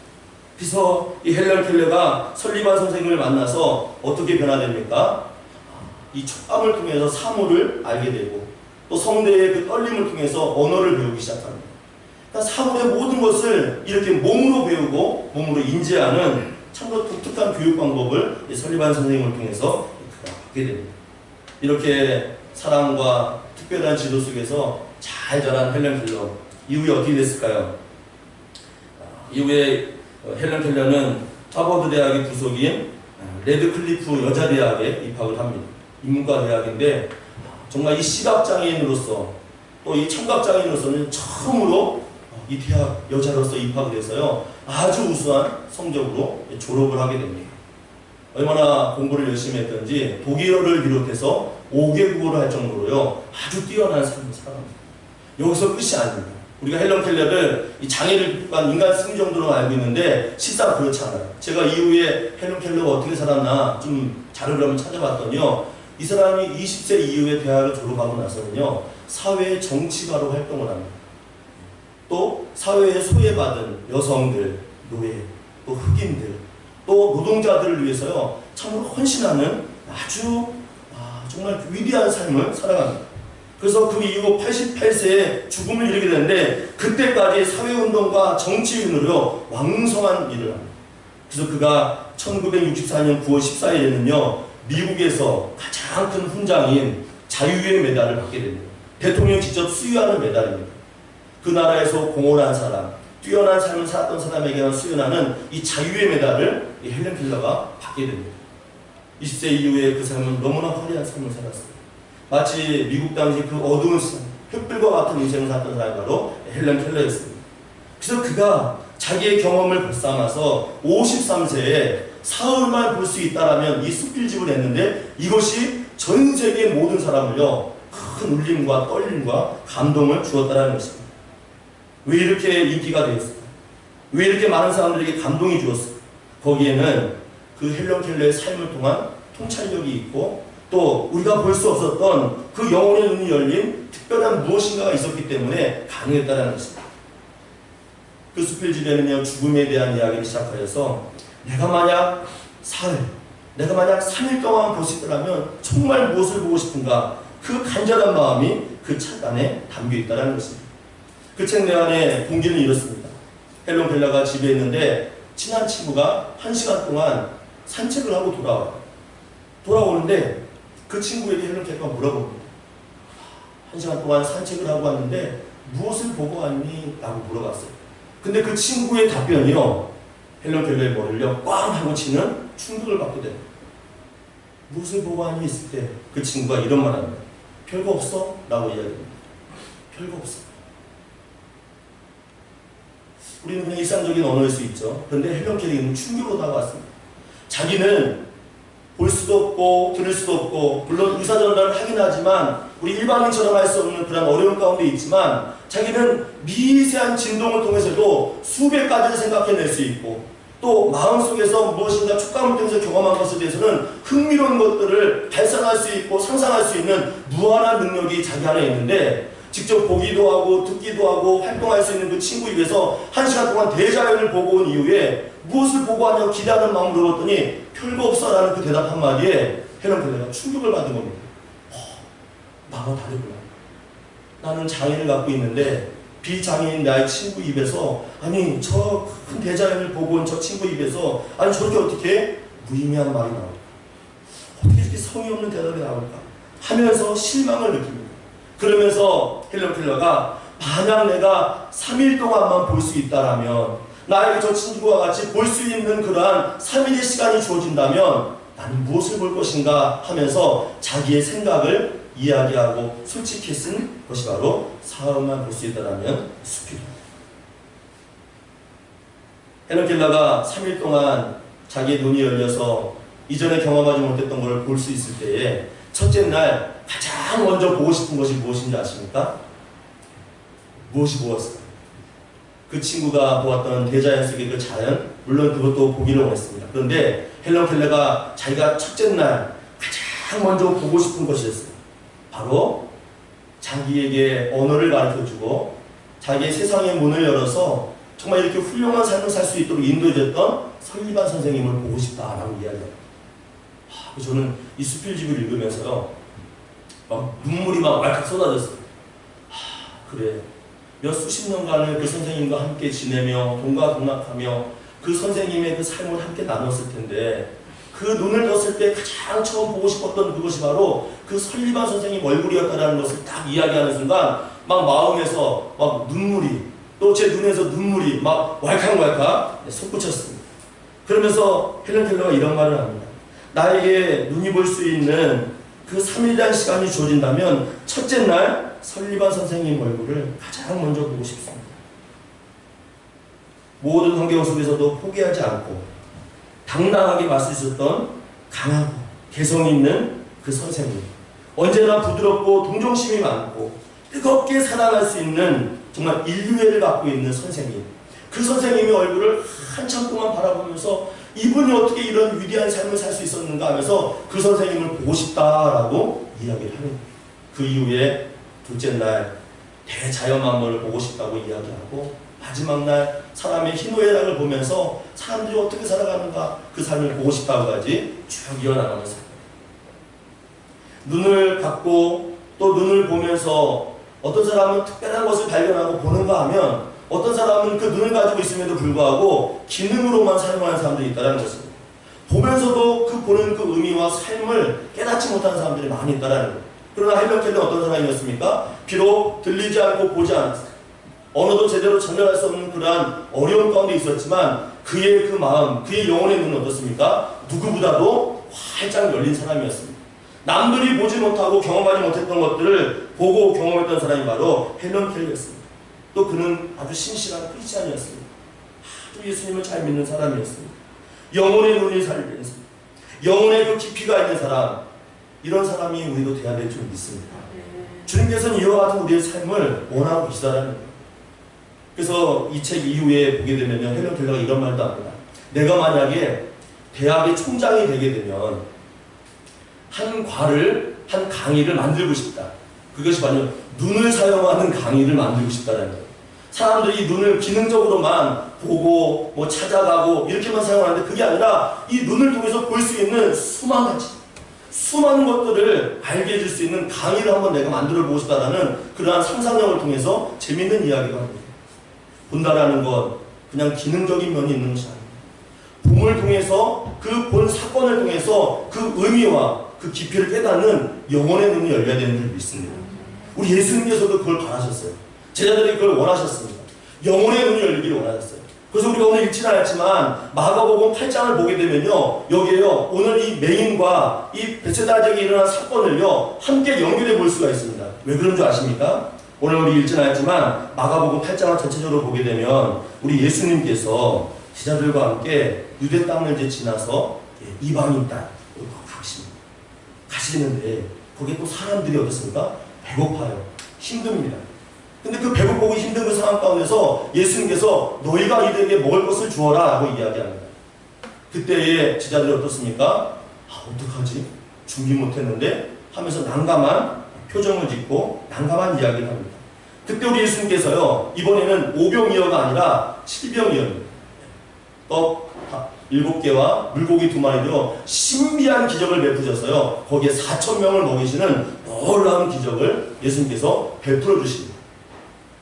그래서 이 헬렌 켈러가 설리반 선생님을 만나서 어떻게 변화됩니까? 이 촉감을 통해서 사물을 알게 되고 또 성대의 그 떨림을 통해서 언어를 배우기 시작합니다. 그러니까 사물의 모든 것을 이렇게 몸으로 배우고 몸으로 인지하는 참으로 독특한 교육 방법을 설리반 선생님을 통해서 그가 받게 됩니다. 이렇게 사랑과 특별한 지도 속에서 잘 자란 헬렌 켈러, 이후에 어떻게 됐을까요? 이후에 헬렌 켈러는 하버드 대학의 부속인 레드클리프 여자대학에 입학을 합니다. 인문과 대학인데 정말 이 시각장애인으로서 또 이 청각장애인으로서는 처음으로 이 대학 여자로서 입학을 해서요, 아주 우수한 성적으로 졸업을 하게 됩니다. 얼마나 공부를 열심히 했던지 독일어를 비롯해서 5개국어를 할 정도로요, 아주 뛰어난 삶을 살아갑니다. 여기서 끝이 아닙니다. 우리가 헬렌 켈러를 이 장애를 한 인간 승리 정도로 알고 있는데 실상 그렇지 않아요. 제가 이후에 헬렌 켈러가 어떻게 살았나 좀 자료를 한번 찾아봤더니요, 이 사람이 20세 이후에 대학을 졸업하고 나서는요, 사회 정치가로 활동을 합니다. 또 사회에 소외받은 여성들, 노예, 또 흑인들, 또 노동자들을 위해서요, 참으로 헌신하는 아주 정말 위대한 삶을 살아갑니다. 그래서 그 이후 88세에 죽음을 이루게 되는데 그때까지 사회운동과 정치인으로 왕성한 일을 합니다. 그래서 그가 1964년 9월 14일에는요, 미국에서 가장 큰 훈장인 자유의 메달을 받게 됩니다. 대통령이 직접 수여하는 메달입니다. 그 나라에서 공헌한 사람, 뛰어난 삶을 살았던 사람에게만 수여하는 이 자유의 메달을 이 헬렌 켈러가 받게 됩니다. 20세 이후에 그 삶은 너무나 화려한 삶을 살았어요. 마치 미국 당시 그 어두운 삶, 횃불과 같은 인생을 살았던 사람이 바로 헬렌 켈러였습니다. 그래서 그가 자기의 경험을 벗삼아서 53세에 사흘만 볼 수 있다라면 이 숲길집을 했는데 이것이 전 세계 모든 사람을요, 큰 울림과 떨림과 감동을 주었다는 것입니다. 왜 이렇게 인기가 되었을까? 왜 이렇게 많은 사람들에게 감동이 주었을까? 거기에는 그 헬렌 켈러의 삶을 통한 통찰력이 있고 또 우리가 볼 수 없었던 그 영혼의 눈이 열린 특별한 무엇인가가 있었기 때문에 가능했다는 것입니다. 그 수필집에는요, 죽음에 대한 이야기를 시작하여서 내가 만약 사흘, 내가 만약 3일 동안 볼 수 있다면 정말 무엇을 보고 싶은가, 그 간절한 마음이 그 책 안에 담겨 있다는 것입니다. 그 책 내안에 동기는 이렇습니다. 헬렌 켈러가 집에 있는데 친한 친구가 1시간 동안 산책을 하고 돌아오는데 그 친구에게 헬렌 켈러가 물어봅니다. 1시간 동안 산책을 하고 왔는데 무엇을 보고 왔니? 라고 물어봤어요. 근데 그 친구의 답변이요, 헬렌 켈러의 머리를 꽝 하고 치는 충격을 받게 됩니다. 무엇을 보고 하니 있을 때 그 친구가 이런 말 합니다. 별거 없어? 라고 이야기합니다. 별거 없어. 우리는 그냥 일상적인 언어일 수 있죠. 그런데 헬런 켈러는 충격으로 다가왔습니다. 자기는 볼 수도 없고 들을 수도 없고 물론 의사전달을 하긴 하지만 우리 일반인처럼 할 수 없는 그런 어려운 가운데 있지만 자기는 미세한 진동을 통해서도 수백 가지를 생각해낼 수 있고 또 마음속에서 무엇인가 촉감을 통해서 경험한 것에 대해서는 흥미로운 것들을 발산할 수 있고 상상할 수 있는 무한한 능력이 자기 안에 있는데 직접 보기도 하고 듣기도 하고 활동할 수 있는 그 친구 입에서 1시간 동안 대자연을 보고 온 이후에 무엇을 보고 하냐고 기대하는 마음으로 물어봤더니 별거 없어 라는 그 대답 한마디에 헬런 켈러가 충격을 받은 겁니다. 나와 다르구나. 나는 장애를 갖고 있는데 비장애인 나의 친구 입에서 아니 저 큰 대자연을 보고 온 저 친구 입에서 아니 저렇게 어떻게 무의미한 말이 나올까? 어떻게 이렇게 성의 없는 대답이 나올까? 하면서 실망을 느낍니다. 그러면서 헬런 켈러가 만약 내가 3일 동안만 볼 수 있다라면 나에게 저 친구와 같이 볼 수 있는 그러한 3일의 시간이 주어진다면 나는 무엇을 볼 것인가 하면서 자기의 생각을 이야기하고 솔직히 쓴 것이 바로 사흘만 볼 수 있다라면 숲이다. 헬런 켈러가 3일 동안 자기의 눈이 열려서 이전에 경험하지 못했던 것을 볼 수 있을 때에 첫째 날 가장 먼저 보고 싶은 것이 무엇인지 아십니까? 무엇이 보았을까? 그 친구가 보았던 대자연 속의 그 자연, 물론 그것도 보기를 원했습니다. 그런데 헬런 켈러가 자기가 첫째 날 가장 먼저 보고 싶은 것이었어요. 바로 자기에게 언어를 가르쳐주고 자기의 세상의 문을 열어서 정말 이렇게 훌륭한 삶을 살 수 있도록 인도해줬던 설리반 선생님을 보고 싶다라고 이야기합니다. 저는 이 수필집을 읽으면서요 막 눈물이 막 왈칵 쏟아졌어요. 그래 몇 수십 년간을 그 선생님과 함께 지내며 동가동락하며 그 선생님의 그 삶을 함께 나눴을 텐데 그 눈을 떴을 때 가장 처음 보고 싶었던 그것이 바로 그 설리반 선생님 얼굴이었다라는 것을 딱 이야기하는 순간 막 마음에서 막 눈물이 또 제 눈에서 눈물이 막 왈칵왈칵 솟구쳤습니다. 그러면서 헬런 켈러가 이런 말을 합니다. 나에게 눈이 볼 수 있는 그 3일간 시간이 주어진다면 첫째 날 설리반 선생님 얼굴을 가장 먼저 보고 싶습니다. 모든 환경 속에서도 포기하지 않고 당당하게 맞설 수 있었던 강하고 개성 있는 그 선생님, 언제나 부드럽고 동정심이 많고 뜨겁게 사랑할 수 있는 정말 인류애를 갖고 있는 선생님, 그 선생님의 얼굴을 한참 동안 바라보면서 이분이 어떻게 이런 위대한 삶을 살 수 있었는가 하면서 그 선생님을 보고 싶다라고 이야기를 하는 거예요. 그 이후에 둘째 날 대자연 만물을 보고 싶다고 이야기하고 마지막 날 사람의 희노애락을 보면서 사람들이 어떻게 살아가는가 그 삶을 보고 싶다고까지 쭉 이어나가는 삶. 눈을 갖고 또 눈을 보면서 어떤 사람은 특별한 것을 발견하고 보는가 하면 어떤 사람은 그 눈을 가지고 있음에도 불구하고 기능으로만 사용하는 사람들이 있다는 것입니다. 보면서도 그 보는 그 의미와 삶을 깨닫지 못하는 사람들이 많이 있다는 거예요. 그러나 헬런 켈러는 어떤 사람이었습니까? 비록 들리지 않고 보지 않았어요. 언어도 제대로 전달할 수 없는 그러한 어려운 가운데 있었지만 그의 그 마음, 그의 영혼의 눈은 어떻습니까? 누구보다도 활짝 열린 사람이었습니다. 남들이 보지 못하고 경험하지 못했던 것들을 보고 경험했던 사람이 바로 헬런 켈러였습니다. 또 그는 아주 신실한 크리스찬이었습니다. 아주 예수님을 잘 믿는 사람이었습니다. 영혼의 눈이 살린 사람, 영혼의 그 깊이가 있는 사람, 이런 사람이 우리도 돼야 될 줄 믿습니다. 주님께서는 이와 같은 우리의 삶을 원하고 계시다라는 거예요. 그래서 이 책 이후에 보게 되면요, 헬런 켈러가 이런 말도 합니다. 내가 만약에 대학의 총장이 되게 되면 한 강의를 만들고 싶다. 그것이 바로 눈을 사용하는 강의를 만들고 싶다는 거예요. 사람들이 이 눈을 기능적으로만 보고 뭐 찾아가고 이렇게만 사용하는데 그게 아니라 이 눈을 통해서 볼 수 있는 수많은 것들을 알게 해줄 수 있는 강의를 한번 내가 만들어 보고 싶다라는 그러한 상상력을 통해서 재밌는 이야기가 합니다. 본다라는 건 그냥 기능적인 면이 있는 것이 아닙니다. 봄을 통해서 그 본 사건을 통해서 그 의미와 그 깊이를 깨닫는 영혼의 눈이 열려야 되는 줄 믿습니다. 우리 예수님께서도 그걸 바라셨어요. 제자들이 그걸 원하셨습니다. 영혼의 눈이 열리기를 원하셨어요. 그래서 우리가 오늘 읽지는 않았지만 마가복음 8장을 보게 되면요, 여기에요 오늘 이 맹인과 이 베세다 지역에 일어난 사건을요 함께 연결해 볼 수가 있습니다. 왜 그런 줄 아십니까? 오늘 우리 읽지는 않았지만 마가복음 8장을 전체적으로 보게 되면 우리 예수님께서 제자들과 함께 유대 땅을 이제 지나서 이방인 땅으로 가시는데 거기에 또 사람들이 어떻습니까? 배고파요. 힘듭니다. 근데 그 배고프고 힘든 그 상황 가운데서 예수님께서 너희가 이들에게 먹을 것을 주어라 라고 이야기합니다. 그때의 제자들이 어떻습니까? 어떡하지? 준비 못했는데 하면서 난감한 표정을 짓고 난감한 이야기를 합니다. 그때 우리 예수님께서요 이번에는 5병이어가 아니라 7병이었습니다. 떡 7개와 물고기 2마리로 신비한 기적을 베푸셔서요 거기에 4,000명을 먹이시는 놀라운 기적을 예수님께서 베풀어 주십니다.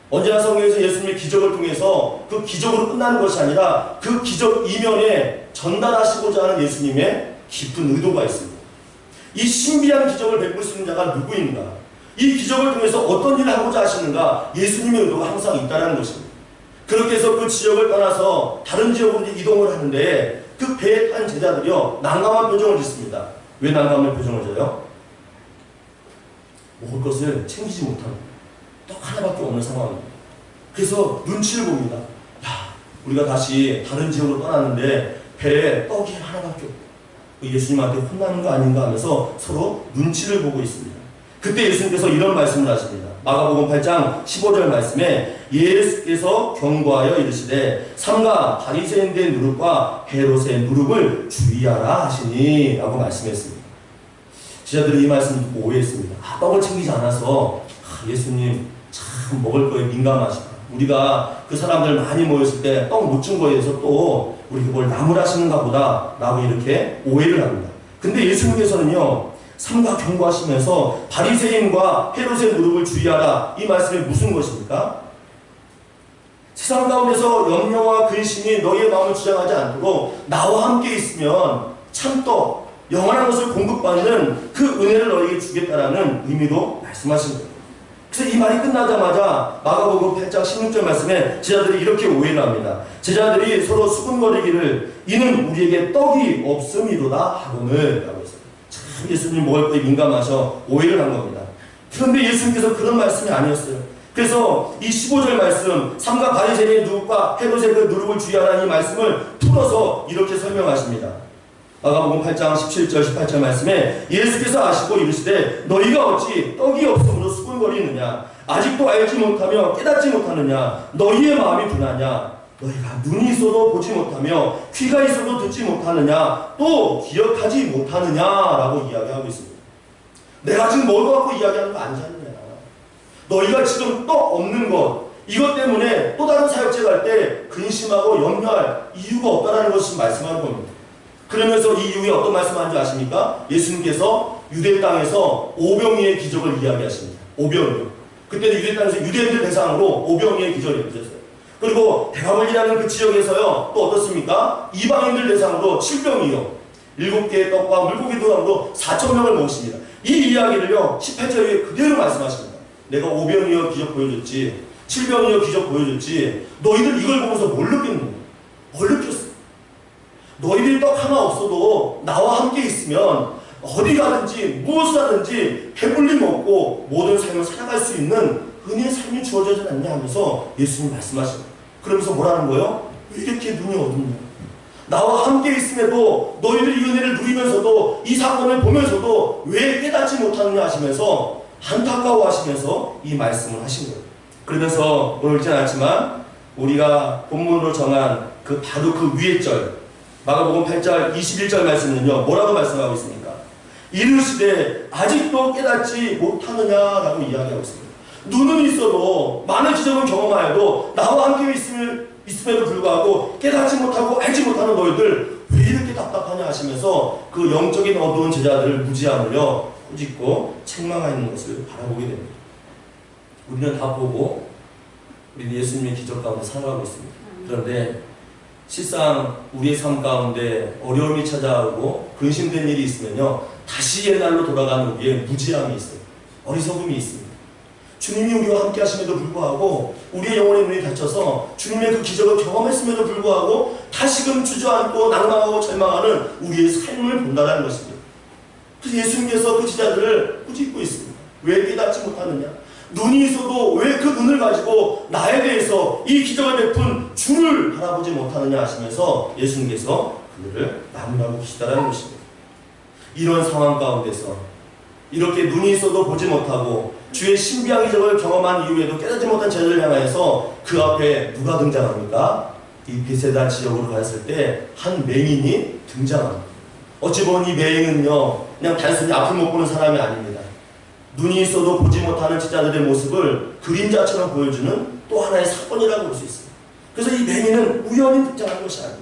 언제나 성경에서 예수님의 기적을 통해서 그 기적으로 끝나는 것이 아니라 그 기적 이면에 전달하시고자 하는 예수님의 깊은 의도가 있습니다. 이 신비한 기적을 베풀 수 있는 자가 누구인가? 이 기적을 통해서 어떤 일을 하고자 하시는가? 예수님의 의도가 항상 있다는 것입니다. 그렇게 해서 그 지역을 떠나서 다른 지역으로 이동을 하는데 그 배에 탄 제자들이요 난감한 표정을 짓습니다. 왜 난감한 표정을 져요? 먹을 것을 챙기지 못하는 떡 하나밖에 없는 상황입니다. 그래서 눈치를 봅니다. 야, 우리가 다시 다른 지역으로 떠났는데 배에 떡이 하나밖에 없고 예수님한테 혼나는 거 아닌가 하면서 서로 눈치를 보고 있습니다. 그때 예수님께서 이런 말씀을 하십니다. 마가복음 8장 15절 말씀에 예수께서 경고하여 이르시되 삼가 바리새인들의 누룩과 헤롯의 누룩을 주의하라 하시니 라고 말씀했습니다. 제자들이 이 말씀을 듣고 오해했습니다. 떡을 챙기지 않아서 예수님 참 먹을 거에 민감하시다. 우리가 그 사람들 많이 모였을 때 떡 못 준 거에 대해서 또 우리 뭘 나무라시는가 보다 라고 이렇게 오해를 합니다. 근데 예수님께서는요 삼가 경고하시면서 바리새인과 헤롯의 누룩을 주의하라 이 말씀이 무슨 것입니까? 세상 가운데서 염려와 근심이 너희의 마음을 주장하지 않도록 나와 함께 있으면 참떡 영원한 것을 공급받는 그 은혜를 너희에게 주겠다라는 의미로 말씀하신 거예요. 그래서 이 말이 끝나자마자 마가복음 8장 16절 말씀에 제자들이 이렇게 오해를 합니다. 제자들이 서로 수군거리기를 이는 우리에게 떡이 없음이로다 하거늘 라고 했어요. 참 예수님 먹을 거에 민감하셔 오해를 한 겁니다. 그런데 예수님께서 그런 말씀이 아니었어요. 그래서 이 15절 말씀 삼가 바리새인의 누룩과 헤롯의 그 누룩을 주의하라는 이 말씀을 풀어서 이렇게 설명하십니다. 마가복음 8장 17절 18절 말씀에 예수께서 아시고 이르시되 너희가 어찌 떡이 없음으로 수군거리느냐 아직도 알지 못하며 깨닫지 못하느냐 너희의 마음이 둔하냐 너희가 눈이 있어도 보지 못하며 귀가 있어도 듣지 못하느냐 또 기억하지 못하느냐라고 이야기하고 있습니다. 내가 지금 뭘 갖고 이야기하는 거 아니잖냐. 너희가 지금 떡 없는 것 이것 때문에 또 다른 사역제 갈 때 근심하고 염려할 이유가 없다는 것을 말씀하는 겁니다. 그러면서 이 이후에 어떤 말씀하는지 아십니까? 예수님께서 유대 땅에서 오병이의 기적을 이야기하십니다. 오병이요. 그때는 유대 땅에서 유대인들 대상으로 오병이의 기적을 해주셨어요. 그리고 대가볼리라는 그 지역에서요 또 어떻습니까? 이방인들 대상으로 7병이요 7개의 떡과 물고기 도함으로 4,000명을 먹으십니다. 이 이야기를요 18절에 그대로 말씀하십니다. 내가 5병이요 기적 보여줬지 7병이요 기적 보여줬지 너희들 이걸 보면서 뭘 느꼈느냐? 뭘 느꼈어? 너희들이 떡 하나 없어도 나와 함께 있으면 어디 가든지 무엇을 하든지 배불리 먹고 모든 삶을 살아갈 수 있는 은혜의 삶이 주어지지 않냐 하면서 예수님이 말씀하십니다. 그러면서 뭐라는 거예요? 왜 이렇게 눈이 어둡냐? 나와 함께 있음에도 너희들이 이 은혜를 누리면서도 이 사건을 보면서도 왜 깨닫지 못하느냐 하시면서 안타까워 하시면서 이 말씀을 하신 거예요. 그러면서 오늘 읽지 않았지만 우리가 본문으로 정한 그 바로 그 위의 절 마가복음 8장 21절 말씀은요 뭐라고 말씀하고 있습니까? 이르시되 아직도 깨닫지 못하느냐라고 이야기하고 있습니다. 눈은 있어도 많은 기적은 경험하여도 나와 함께 있음에도 불구하고 깨닫지 못하고 알지 못하는 너희들 왜 이렇게 답답하냐 하시면서 그 영적인 어두운 제자들을 무지하며 꾸짖고 책망하는 것을 바라보게 됩니다. 우리는 다 보고 우리는 예수님의 기적 가운데 살아가고 있습니다. 그런데 실상 우리의 삶 가운데 어려움이 찾아오고 근심된 일이 있으면요 다시 옛날로 돌아가는 우리의 무지함이 있어요. 어리석음이 있습니다. 주님이 우리와 함께 하심에도 불구하고 우리의 영혼의 눈이 닫혀서 주님의 그 기적을 경험했음에도 불구하고 다시금 주저앉고 낭망하고 절망하는 우리의 삶을 본다는 것입니다. 그래서 예수님께서 그 제자들을 꾸짖고 있습니다. 왜 깨닫지 못하느냐? 눈이 있어도 왜 그 눈을 가지고 나에 대해서 이 기적을 베푼 주를 바라보지 못하느냐 하시면서 예수님께서 그들을 나무라고 계시다라는 것입니다. 이런 상황 가운데서 이렇게 눈이 있어도 보지 못하고 주의 신비한 기적을 경험한 이후에도 깨닫지 못한 제자들을 향하여서 그 앞에 누가 등장합니까? 이 베세다 지역으로 갔을 때 한 맹인이 등장합니다. 어찌 보면 이 맹인은요 그냥 단순히 앞을 못 보는 사람이 아닙니다. 눈이 있어도 보지 못하는 제자들의 모습을 그림자처럼 보여주는 또 하나의 사건이라고 볼 수 있습니다. 그래서 이 맹인은 우연히 등장한 것이 아닙니다.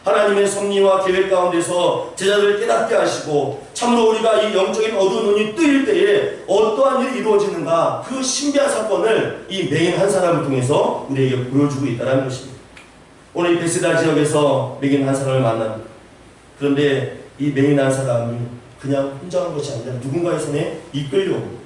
하나님의 섭리와 계획 가운데서 제자들을 깨닫게 하시고 참으로 우리가 이 영적인 어두운 눈이 뜨일 때에 어떠한 일이 이루어지는가 그 신비한 사건을 이 맹인 한 사람을 통해서 우리에게 보여주고 있다는 것입니다. 오늘 이 베세다 지역에서 맹인 한 사람을 만납니다. 그런데 이 맹인 한 사람을 그냥 혼자 한 것이 아니라 누군가의 손에 이끌려옵니다.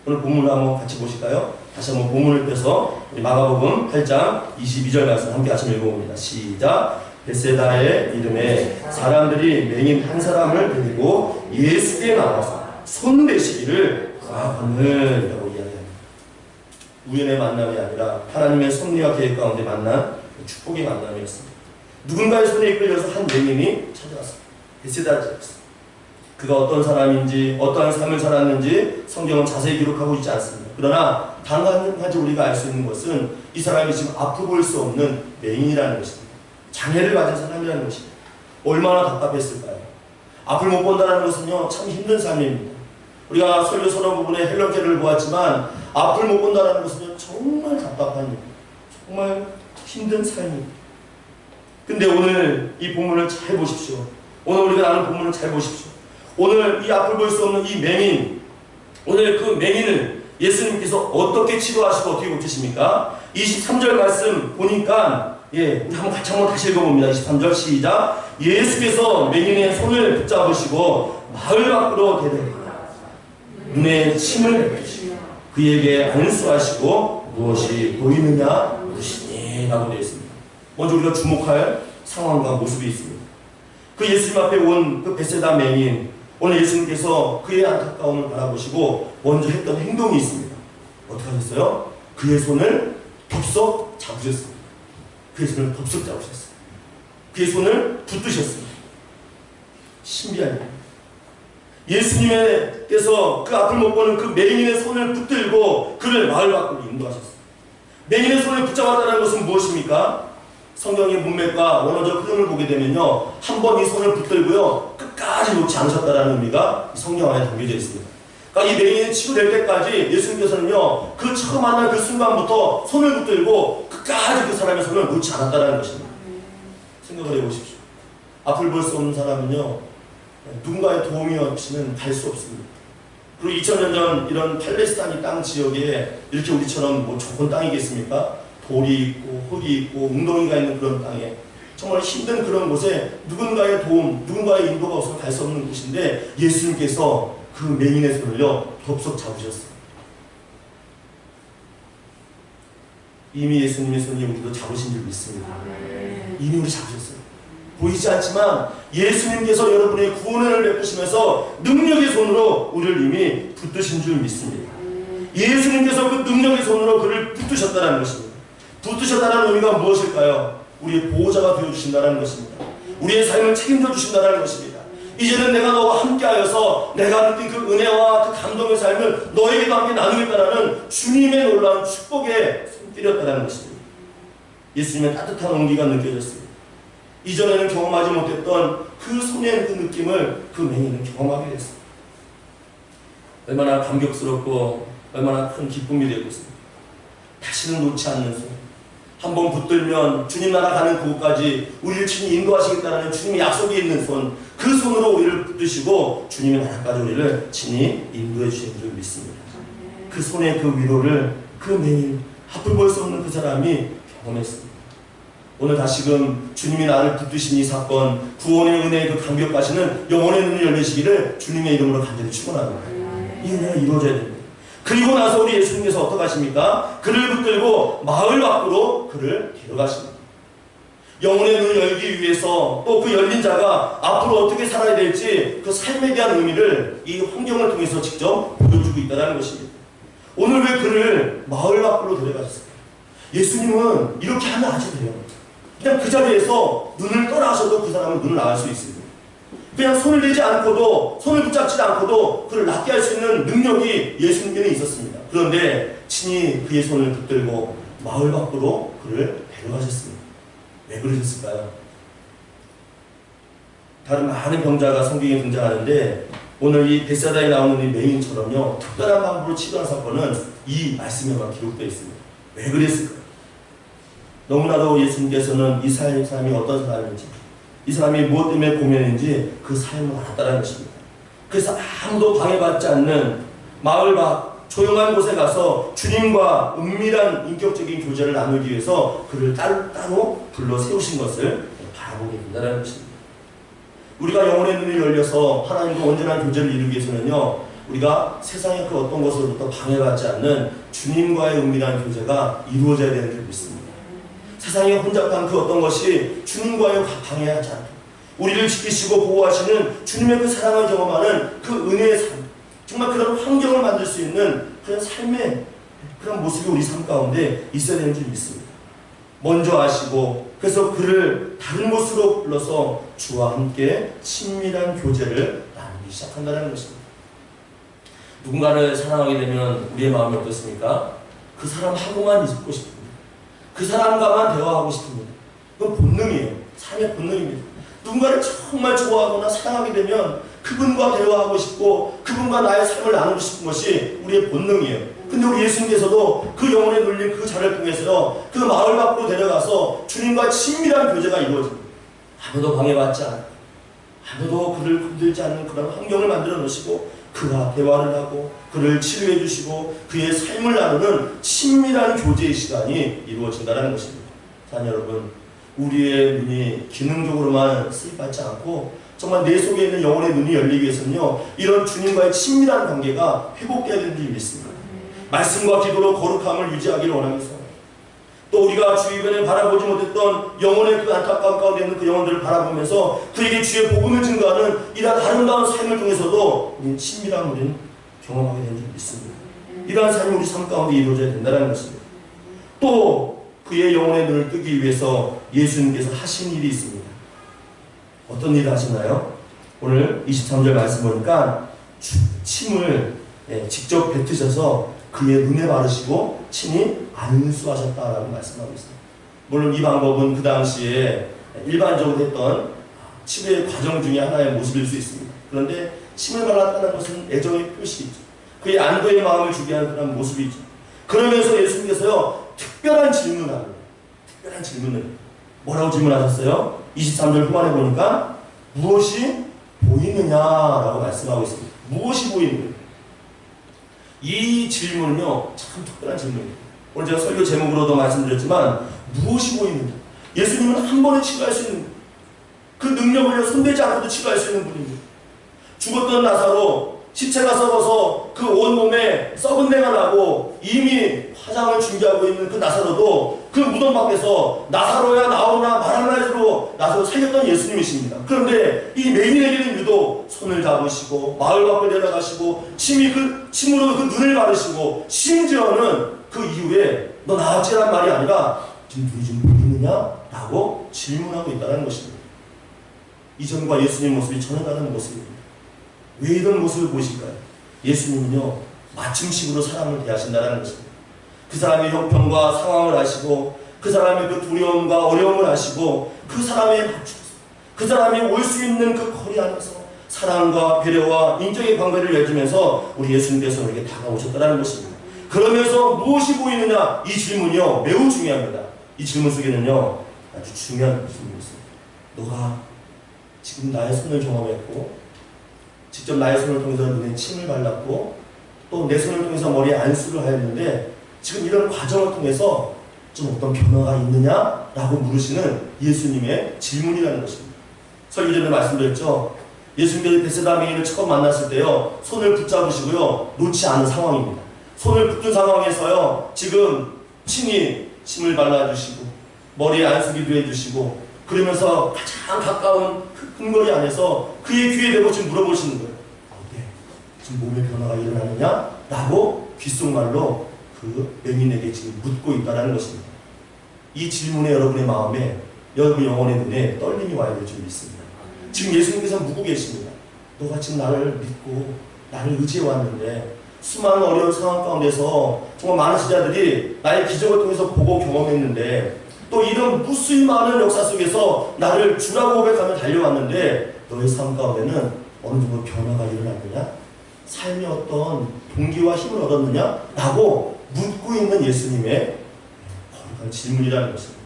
오늘 본문을 한번 같이 보실까요? 다시 한번 본문을 펴서 우리 마가복음 8장 22절 말씀 함께 같이 읽어봅니다. 시작. 베세다의 이름에 사람들이 맹인 한 사람을 데리고 예수께 나와서 손 대시기를 구하거늘 라고 이야기합니다. 우연의 만남이 아니라 하나님의 섭리와 계획 가운데 만난 축복의 만남이었습니다. 누군가의 손에 이끌려서 한 맹인이 찾아왔습니다. 베세다 지역에서. 그가 어떤 사람인지 어떠한 삶을 살았는지 성경은 자세히 기록하고 있지 않습니다. 그러나 단 한 가지 우리가 알 수 있는 것은 이 사람이 지금 앞으로 볼 수 없는 맹인이라는 것입니다. 장애를 가진 사람이라는 것입니다. 얼마나 답답했을까요? 앞을 못 본다는 것은요 참 힘든 삶입니다. 우리가 설교 서너 부분에 헬런케를 보았지만 앞을 못 본다는 것은요 정말 답답한 일입니다. 정말 힘든 삶입니다. 근데 오늘 이 본문을 잘 보십시오. 오늘 우리가 나눈 본문을 잘 보십시오. 오늘 이 앞을 볼 수 없는 이 맹인, 오늘 그 맹인을 예수님께서 어떻게 치료하시고 어떻게 고치십니까? 23절 말씀 보니까 우리 같이 한번 다시 읽어봅니다. 23절 시작. 예수께서 맹인의 손을 붙잡으시고 마을 밖으로 데려가 눈에 침을 뱉으시고 그에게 안수하시고 무엇이 보이느냐 물으시니 라고 되어 있습니다. 먼저 우리가 주목할 상황과 모습이 있습니다. 그 예수님 앞에 온 그 베세다 맹인, 오늘 예수님께서 그의 안타까움을 바라보시고 먼저 했던 행동이 있습니다. 어떻게 하셨어요? 그의 손을 덥석 잡으셨습니다. 그의 손을 덥석 잡으셨습니다. 그의 손을 붙드셨습니다. 신비한 일. 예수님께서 그 앞을 못 보는 그 맹인의 손을 붙들고 그를 마을 밖으로 인도하셨습니다. 맹인의 손을 붙잡았다는 것은 무엇입니까? 성경의 문맥과 원어적 흐름을 보게 되면요 한 번 이 손을 붙들고요 끝까지 놓지 않으셨다는 의미가 성경 안에 담겨져 있습니다. 그러니까 이 맹인이 치유될 때까지 예수님께서는요 그 처음 만난 그 순간부터 손을 붙들고 끝까지 그 사람의 손을 놓지 않았다는 것입니다. 생각을 해보십시오. 앞을 볼 수 없는 사람은요 누군가의 도움이 없이는 갈 수 없습니다. 그리고 2000년 전 이런 팔레스타인 땅 지역에 이렇게 우리처럼 뭐 좋은 땅이겠습니까? 돌이 있고 흙이 있고 웅덩이가 있는 그런 땅에 정말 힘든 그런 곳에 누군가의 도움, 누군가의 인도가 없어서 갈 수 없는 곳인데 예수님께서 그 맹인의 손을요 덥석 잡으셨어요. 이미 예수님의 손이 우리도 잡으신 줄 믿습니다. 이미 우리 잡으셨어요. 보이지 않지만 예수님께서 여러분의 구원을 베푸시면서 능력의 손으로 우리를 이미 붙드신 줄 믿습니다. 예수님께서 그 능력의 손으로 그를 붙드셨다는 것입니다. 붙드셨다는 의미가 무엇일까요? 우리의 보호자가 되어주신다는 것입니다. 우리의 삶을 책임져 주신다는 것입니다. 이제는 내가 너와 함께하여서 내가 느낀 그 은혜와 그 감동의 삶을 너에게도 함께 나누겠다라는 주님의 놀라운 축복에 손길이었다는 것입니다. 예수님의 따뜻한 온기가 느껴졌습니다. 이전에는 경험하지 못했던 그 손의 그 느낌을 그 맹인은 경험하게 됐습니다. 얼마나 감격스럽고 얼마나 큰 기쁨이 되고 있습니다. 다시는 놓지 않는 손. 한번 붙들면 주님 나라 가는 그곳까지 우리를 친히 인도하시겠다는 주님의 약속이 있는 손. 그 손으로 우리를 붙드시고 주님의 나라까지 우리를 친히 인도해 주시는 줄 믿습니다. 그 손의 그 위로를 그 맹인, 앞을 볼 수 없는 그 사람이 경험했습니다. 오늘 다시금 주님이 나를 붙드신 이 사건, 구원의 은혜의 그 감격하시는 영혼의 눈이 열리시기를 주님의 이름으로 간절히 축원합니다. 이 은혜가 이루어져야 됩니다. 그리고 나서 우리 예수님께서 어떻게 하십니까? 그를 붙들고 마을 밖으로 그를 데려가십니다. 영혼의 눈을 열기 위해서 또 그 열린 자가 앞으로 어떻게 살아야 될지 그 삶에 대한 의미를 이 환경을 통해서 직접 보여주고 있다는 것입니다. 오늘 왜 그를 마을 밖으로 데려가셨을까요? 예수님은 이렇게 하면 아주 돼요. 그냥 그 자리에서 눈을 떠나셔도 그 사람은 눈을 나을 수 있습니다. 그냥 손을 대지 않고도, 손을 붙잡지 않고도 그를 낫게 할 수 있는 능력이 예수님께는 있었습니다. 그런데 친히 그의 손을 붙들고 마을 밖으로 그를 데려가셨습니다. 왜 그러셨을까요? 다른 많은 병자가 성경에 등장하는데 오늘 이 베세다에 나오는 이 메인처럼요, 특별한 방법으로 치료한 사건은 이 말씀에만 기록되어 있습니다. 왜 그랬을까요? 너무나도 예수님께서는 이 사람이 어떤 사람인지, 이 사람이 무엇 때문에 고민인지 그 삶을 알았다는 것입니다. 그래서 아무도 방해받지 않는 마을 밖 조용한 곳에 가서 주님과 은밀한 인격적인 교제를 나누기 위해서 그를 따로 불러 세우신 것을 바라보게 된다는 것입니다. 우리가 영혼의 눈이 열려서 하나님과 온전한 교제를 이루기 위해서는요, 우리가 세상의 그 어떤 것으로부터 방해받지 않는 주님과의 은밀한 교제가 이루어져야 되는 줄 믿습니다. 세상에 혼잡한 그 어떤 것이 주님과의 방해하지 않고 우리를 지키시고 보호하시는 주님의 그 사랑을 경험하는 그 은혜의 삶, 정말 그런 환경을 만들 수 있는 그런 삶의 그런 모습이 우리 삶 가운데 있어야 되는 줄 믿습니다. 먼저 아시고 그래서 그를 다른 곳으로 불러서 주와 함께 친밀한 교제를 나누기 시작한다는 것입니다. 누군가를 사랑하게 되면 우리의 마음이 어떻습니까? 그 사람하고만 있고 싶습니다. 그 사람과만 대화하고 싶습니다. 그건 본능이에요. 삶의 본능입니다. 누군가를 정말 좋아하거나 사랑하게 되면 그분과 대화하고 싶고 그분과 나의 삶을 나누고 싶은 것이 우리의 본능이에요. 근데 우리 예수님께서도 그 영혼에 눌린 그 자를 통해서요, 그 마을 밖으로 데려가서 주님과 친밀한 교제가 이루어집니다. 아무도 방해받지 않고 아무도 그를 건들지 않는 그런 환경을 만들어 놓으시고 그와 대화를 하고 그를 치료해 주시고 그의 삶을 나누는 친밀한 교제의 시간이 이루어진다는 것입니다. 자, 여러분, 우리의 눈이 기능적으로만 쓰임받지 않고 정말 내 속에 있는 영혼의 눈이 열리기 위해서는요, 이런 주님과의 친밀한 관계가 회복되어야 되는 줄 믿습니다. 말씀과 기도로 거룩함을 유지하기를 원하면서 또 우리가 주위변에 바라보지 못했던 영혼의 그 안타까운 가운데 있는 그 영혼들을 바라보면서 그에게 주의 복음을 증거하는 이러한 아름다운 삶을 통해서도 우리는 친밀한 우리는 경험하게 되는 줄 믿습니다. 이러한 삶이 우리 삶 가운데 이루어져야 된다는 것입니다. 또 그의 영혼의 눈을 뜨기 위해서 예수님께서 하신 일이 있습니다. 어떤 일을 하셨나요? 오늘 23절 말씀 보니까 침을 직접 뱉으셔서 그의 눈에 바르시고 친히 안수하셨다라고 말씀하고 있습니다. 물론 이 방법은 그 당시에 일반적으로 했던 치료의 과정 중에 하나의 모습일 수 있습니다. 그런데 침을 발랐다는 것은 애정의 표시이죠. 그의 안도의 마음을 주게 하는 그런 모습이죠. 그러면서 예수님께서요, 특별한 질문을 합니다. 특별한 질문을 뭐라고 질문하셨어요? 23절 후반에 보니까 무엇이 보이느냐라고 말씀하고 있습니다. 무엇이 보이느냐? 이 질문은요, 참 특별한 질문입니다. 오늘 제가 설교 제목으로도 말씀드렸지만 무엇이 보이느냐? 예수님은 한 번에 치료할 수 있는, 그 능력을 손대지 않고도 치료할 수 있는 분입니다. 죽었던 나사로 시체가 썩어서 그 온몸에 썩은 내가 나고 이미 화장을 준비하고 있는 그 나사로도 그 무덤 밖에서 나사로야 나오나 말하나 해서 나사로 살렸던 예수님이십니다. 그런데 이 메인에게는 유독 손을 잡으시고 마을 밖을 내려가시고 침으로 그 눈을 가르시고 심지어는 그 이후에 너 나았지란 말이 아니라 지금 눈이 좀 보이느냐? 라고 질문하고 있다는 것입니다. 이전과 예수님 모습이 전혀 다른 모습입니다. 왜 이런 모습을 보실까요? 예수님은요, 맞춤식으로 사람을 대하신다는 것입니다. 그 사람의 형편과 상황을 아시고 그 사람의 그 두려움과 어려움을 아시고 그 사람에 맞춰서 그 사람이 올 수 있는 그 거리 안에서 사랑과 배려와 인격의 관계를 맺으면서 우리 예수님께서 우리에게 다가오셨다는 것입니다. 그러면서 무엇이 보이느냐? 이 질문이요, 매우 중요합니다. 이 질문 속에는요, 아주 중요한 질문이 있습니다. 너가 지금 나의 손을 경험했고 직접 나의 손을 통해서 눈에 침을 발랐고 또 내 손을 통해서 머리에 안수를 하였는데 지금 이런 과정을 통해서 좀 어떤 변화가 있느냐? 라고 물으시는 예수님의 질문이라는 것입니다. 설교 전에 말씀드렸죠. 예수님께서 베세다 메인을 처음 만났을 때요, 손을 붙잡으시고요, 놓지 않은 상황입니다. 손을 붙든 상황에서요, 지금 친히 침을 발라주시고 머리에 안수기도 해주시고 그러면서 가장 가까운 근거리 안에서 그의 귀에 대고 지금 물어보시는 거예요. 어때? 지금 몸의 변화가 일어나느냐? 라고 귓속말로 그 맹인에게 지금 묻고 있다는 것입니다. 이 질문에 여러분의 마음에, 여러분 영혼의 눈에 떨림이 와야 될 줄 믿습니다. 지금 예수님께서 묻고 계십니다. 너가 지금 나를 믿고 나를 의지해 왔는데 수많은 어려운 상황 가운데서 정말 많은 제자들이 나의 기적을 통해서 보고 경험했는데 또 이런 무수히 많은 역사 속에서 나를 주라고 고백하며 달려왔는데 너의 삶 가운데는 어느 정도 변화가 일어났느냐? 삶의 어떤 동기와 힘을 얻었느냐? 라고 묻고 있는 예수님의 거룩한 질문이라는 것입니다.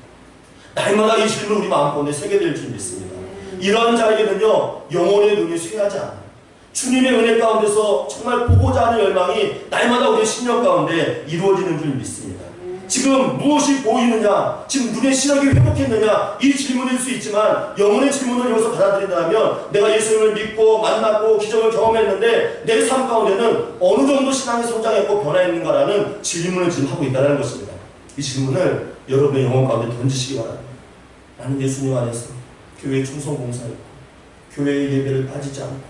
날마다 이 질문을 우리 마음 가운데 새게 될 줄 믿습니다. 이러한 자에게는요, 영혼의 눈이 쇠하지 않아요. 주님의 은혜 가운데서 정말 보고자 하는 열망이 날마다 우리의 심령 가운데 이루어지는 줄 믿습니다. 지금 무엇이 보이느냐, 지금 눈의 시력이 회복했느냐, 이 질문일 수 있지만 영혼의 질문을 여기서 받아들인다면 내가 예수님을 믿고 만났고 기적을 경험했는데 내 삶 가운데는 어느 정도 신앙이 성장했고 변화했는가라는 질문을 지금 하고 있다는 것입니다. 이 질문을 여러분의 영혼 가운데 던지시기 바랍니다. 나는 예수님 안에서 교회 충성 봉사했고 교회의 예배를 빠지지 않고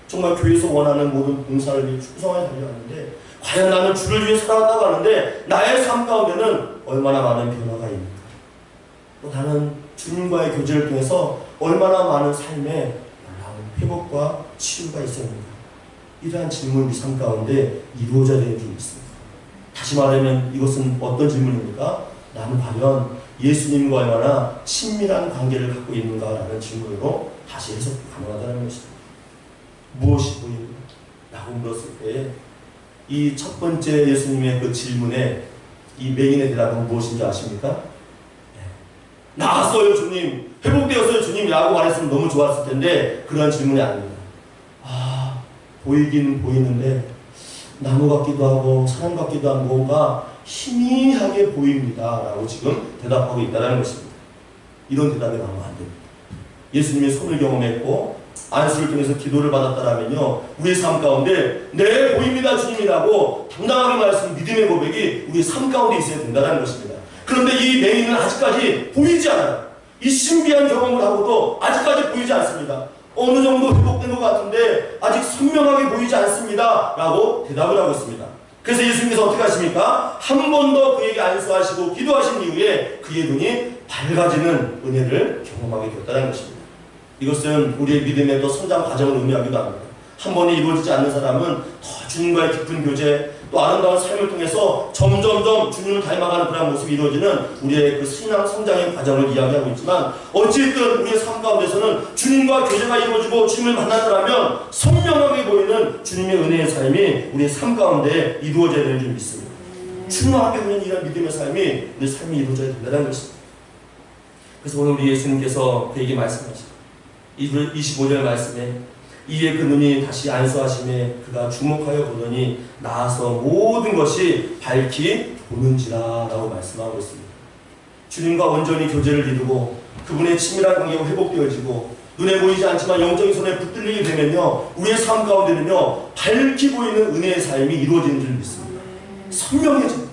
정말 교회에서 원하는 모든 봉사를 위해 충성하게 달려왔는데 과연 나는 주를 위해 살아왔다고 하는데 나의 삶 가운데는 얼마나 많은 변화가 있는가? 또 나는 주님과의 교제를 통해서 얼마나 많은 삶에 놀라운 회복과 치유가 있었는가? 이러한 질문이 우리 삶 가운데 이루어져야 되는 줄 믿습니다. 다시 말하면 이것은 어떤 질문입니까? 나는 과연 예수님과 얼마나 친밀한 관계를 갖고 있는가라는 질문으로 다시 해석 가능하다는 것입니다. 무엇이 보이는가? 라고 물었을 때 이 첫 번째 예수님의 그 질문에 이 맹인의 대답은 무엇인지 아십니까? 네. 나았어요 주님, 회복되었어요 주님 라고 말했으면 너무 좋았을 텐데 그런 질문이 아닙니다. 아, 보이긴 보이는데 나무 같기도 하고 사람 같기도 한 뭔가 희미하게 보입니다 라고 지금 대답하고 있다는 것입니다. 이런 대답이 나오면 안 됩니다. 예수님의 손을 경험했고 안수를 통해서 기도를 받았다라면요, 우리의 삶 가운데 네 보입니다 주님이라고 당당하게 말씀 믿음의 고백이 우리의 삶 가운데 있어야 된다는 것입니다. 그런데 이 맹인은 아직까지 보이지 않아요. 이 신비한 경험을 하고도 아직까지 보이지 않습니다. 어느 정도 회복된 것 같은데 아직 선명하게 보이지 않습니다 라고 대답을 하고 있습니다. 그래서 예수님께서 어떻게 하십니까? 한 번 더 그에게 안수하시고 기도하신 이후에 그의 눈이 밝아지는 은혜를 경험하게 되었다는 것입니다. 이것은 우리의 믿음의 또 성장 과정을 의미하기도 합니다. 한 번에 이루어지지 않는 사람은 더 주님과의 깊은 교제, 또 아름다운 삶을 통해서 점점점 주님을 닮아가는 그런 모습이 이루어지는 우리의 그 신앙 성장의 과정을 이야기하고 있지만 어쨌든 우리의 삶 가운데서는 주님과 교제가 이루어지고 주님을 만났더라면 선명하게 보이는 주님의 은혜의 삶이 우리의 삶 가운데 이루어져야 되는 줄 믿습니다. 주님 앞에 있는 이런 믿음의 삶이 우리 삶이 이루어져야 된다는 것입니다. 그래서 오늘 우리 예수님께서 그에게 말씀하시고 25절 말씀에 이에 그 눈이 다시 안수하심에 그가 주목하여 보더니 나아서 모든 것이 밝히 보는지라 라고 말씀하고 있습니다. 주님과 온전히 교제를 이루고 그분의 친밀한 관계가 회복되어지고 눈에 보이지 않지만 영적인 손에 붙들리게 되면요, 우리의 삶 가운데는요 밝히 보이는 은혜의 삶이 이루어지는 줄 믿습니다. 선명해집니다.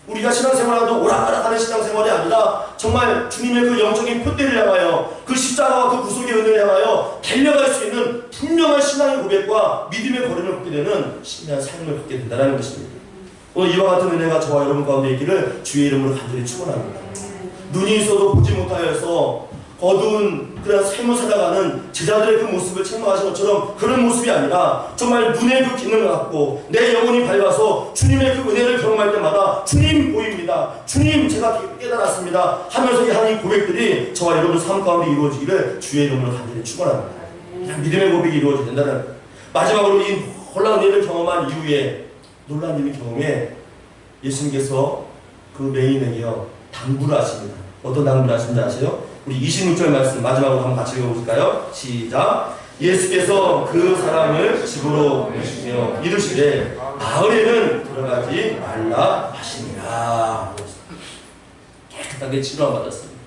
우리가 신앙생활하도 오락가락하는 신앙생활이 아니라 정말 주님의 그 영적인 표대를 향하여 그 십자가와 그 구속의 은혜를 향하여 달려갈 수 있는 분명한 신앙의 고백과 믿음의 걸음을 걷게 되는 신비한 삶을 걷게 된다는 것입니다. 오늘 이와 같은 은혜가 저와 여러분 가운데 있기를 주의 이름으로 간절히 축원합니다. 눈이 있어도 보지 못하여서 어두운 그런 삶을 살아가는 제자들의 그 모습을 책망하신 것처럼 그런 모습이 아니라 정말 눈의 그 기능을 갖고 내 영혼이 밝아서 주님의 그 은혜를 경험할 때마다 주님 보입니다, 주님 제가 깨달았습니다 하면서 이 하나님 고백들이 저와 여러분 삶 가운데 이루어지기를 주의 이름으로 간절히 축원합니다. 믿음의 고백이 이루어져야 된다는, 마지막으로 이 놀라운 은혜를 경험한 이후에 놀라운 일을 경험해 예수님께서 그 맹인에게요 당부를 하십니다. 어떤 당부를 하시는지 아세요? 우리 26절 말씀 마지막으로 한번 같이 읽어볼까요? 시작! 예수께서 그 사람을 집으로 보내시며 이르시되 마을에는 들어가지 말라 하시니라. 깨끗하게 치료를 받았습니다.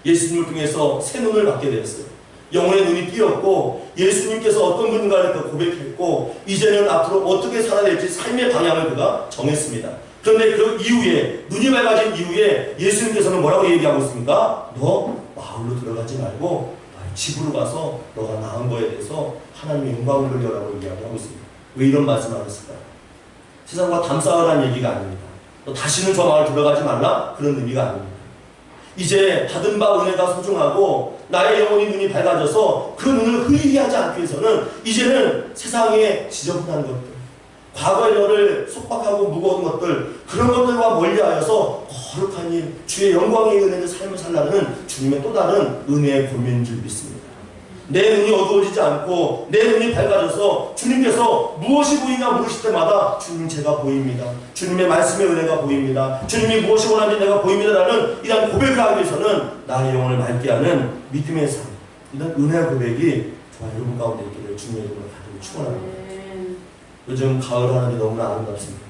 예수님을 통해서 새 눈을 받게 되었어요. 영혼의 눈이 띄었고 예수님께서 어떤 분인가를 그 고백했고 이제는 앞으로 어떻게 살아야 될지 삶의 방향을 그가 정했습니다. 그런데 그 이후에 눈이 맑아진 이후에 예수님께서는 뭐라고 얘기하고 있습니까? 너 마을로 들어가지 말고 집으로 가서 너가 낳은 거에 대해서 하나님의 영광을 돌려라고 얘기하고 있습니다. 왜 이런 말씀을 하셨을까요? 세상과 담싸우라는 얘기가 아닙니다. 너 다시는 저 마을 들어가지 말라? 그런 의미가 아닙니다. 이제 받은 바 은혜가 소중하고 나의 영혼이 눈이 밝아져서 그 눈을 흐리게 하지 않기 위해서는 이제는 세상에 지저분한 것들, 과거의 너를 속박하고 무거운 것들, 그런 것들과 멀리하여서 거룩한 일, 주의 영광의 은혜를 삶을 살라는 주님의 또 다른 은혜의 권면인 줄 믿습니다. 내 눈이 어두워지지 않고 내 눈이 밝아져서 주님께서 무엇이 보이냐 물으실 때마다 주님 제가 보입니다. 주님의 말씀의 은혜가 보입니다. 주님이 무엇이 원하는지 내가 보입니다라는 이런 고백을 하기 위해서는 나의 영혼을 맑게 하는 믿음의 삶, 이런 은혜의 고백이 저와 여러분 가운데 있기를 주님의 이름으로 가지고 축원합니다. 요즘 가을 하늘이 너무나 아름답습니다.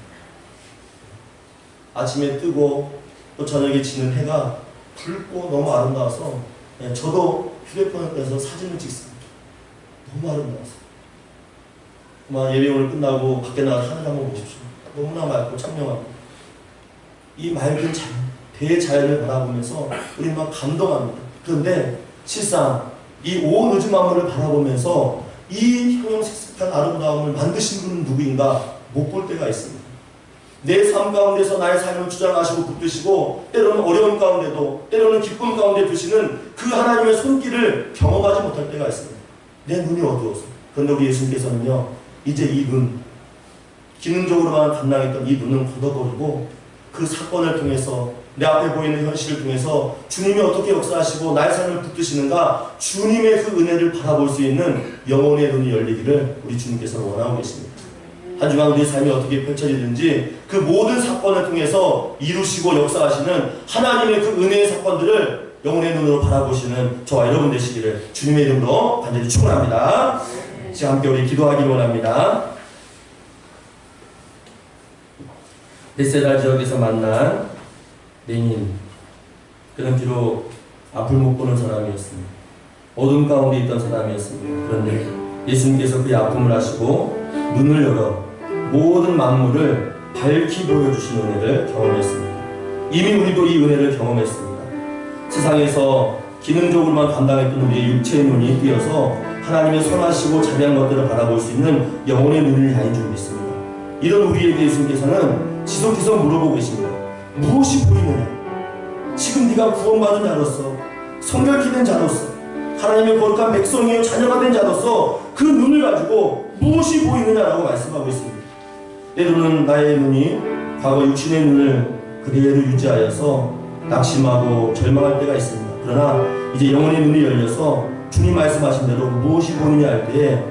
아침에 뜨고 또 저녁에 지는 해가 붉고 너무 아름다워서 저도 휴대폰을 빼서 사진을 찍습니다. 너무 아름다워서. 아마 예배 오늘 끝나고 밖에 나가서 하늘 한번 보십시오. 너무나 맑고 청명합니다. 이 맑은 대자연을 바라보면서 우리 막 감동합니다. 그런데 실상 이 온 우주 만물을 바라보면서 이 형형색색한 아름다움을 만드신 분은 누구인가 못 볼 때가 있습니다. 내 삶 가운데서 나의 삶을 주장하시고 붙드시고 때로는 어려움 가운데도 때로는 기쁨 가운데 두시는 그 하나님의 손길을 경험하지 못할 때가 있습니다. 내 눈이 어두워서. 그런데 우리 예수님께서는요, 이제 이 눈, 기능적으로만 감당했던 이 눈은 걷어버리고 그 사건을 통해서 내 앞에 보이는 현실을 통해서 주님이 어떻게 역사하시고 나의 삶을 붙드시는가, 주님의 그 은혜를 바라볼 수 있는 영혼의 눈이 열리기를 우리 주님께서 원하고 계십니다. 한 주간 우리의 삶이 어떻게 펼쳐지든지 그 모든 사건을 통해서 이루시고 역사하시는 하나님의 그 은혜의 사건들을 영혼의 눈으로 바라보시는 저와 여러분 되시기를 주님의 이름으로 간절히 축원합니다. 지금 함께 우리 기도하기를 원합니다. 베세다 지역에서 만난 레닌, 그는 비록 앞을 못 보는 사람이었습니다. 어둠 가운데 있던 사람이었습니다. 그런데 예수님께서 그의 아픔을 아시고 눈을 열어 모든 만물을 밝히 보여주신 은혜를 경험했습니다. 이미 우리도 이 은혜를 경험했습니다. 세상에서 기능적으로만 감당했던 우리의 육체의 눈이 띄어서 하나님의 선하시고 자비한 것들을 바라볼 수 있는 영혼의 눈을 향해 줄 믿습니다. 이런 우리에게 예수님께서는 지속해서 물어보고 계십니다. 무엇이 보이느냐? 지금 네가 구원받은 자로서, 성결케 된 자로서, 하나님의 거룩한 백성이요 자녀가 된 자로서 그 눈을 가지고 무엇이 보이느냐라고 말씀하고 있습니다. 때로는 나의 눈이 과거 육신의 눈을 그대로 유지하여서 낙심하고 절망할 때가 있습니다. 그러나 이제 영혼의 눈이 열려서 주님 말씀하신 대로 무엇이 보이느냐 할 때에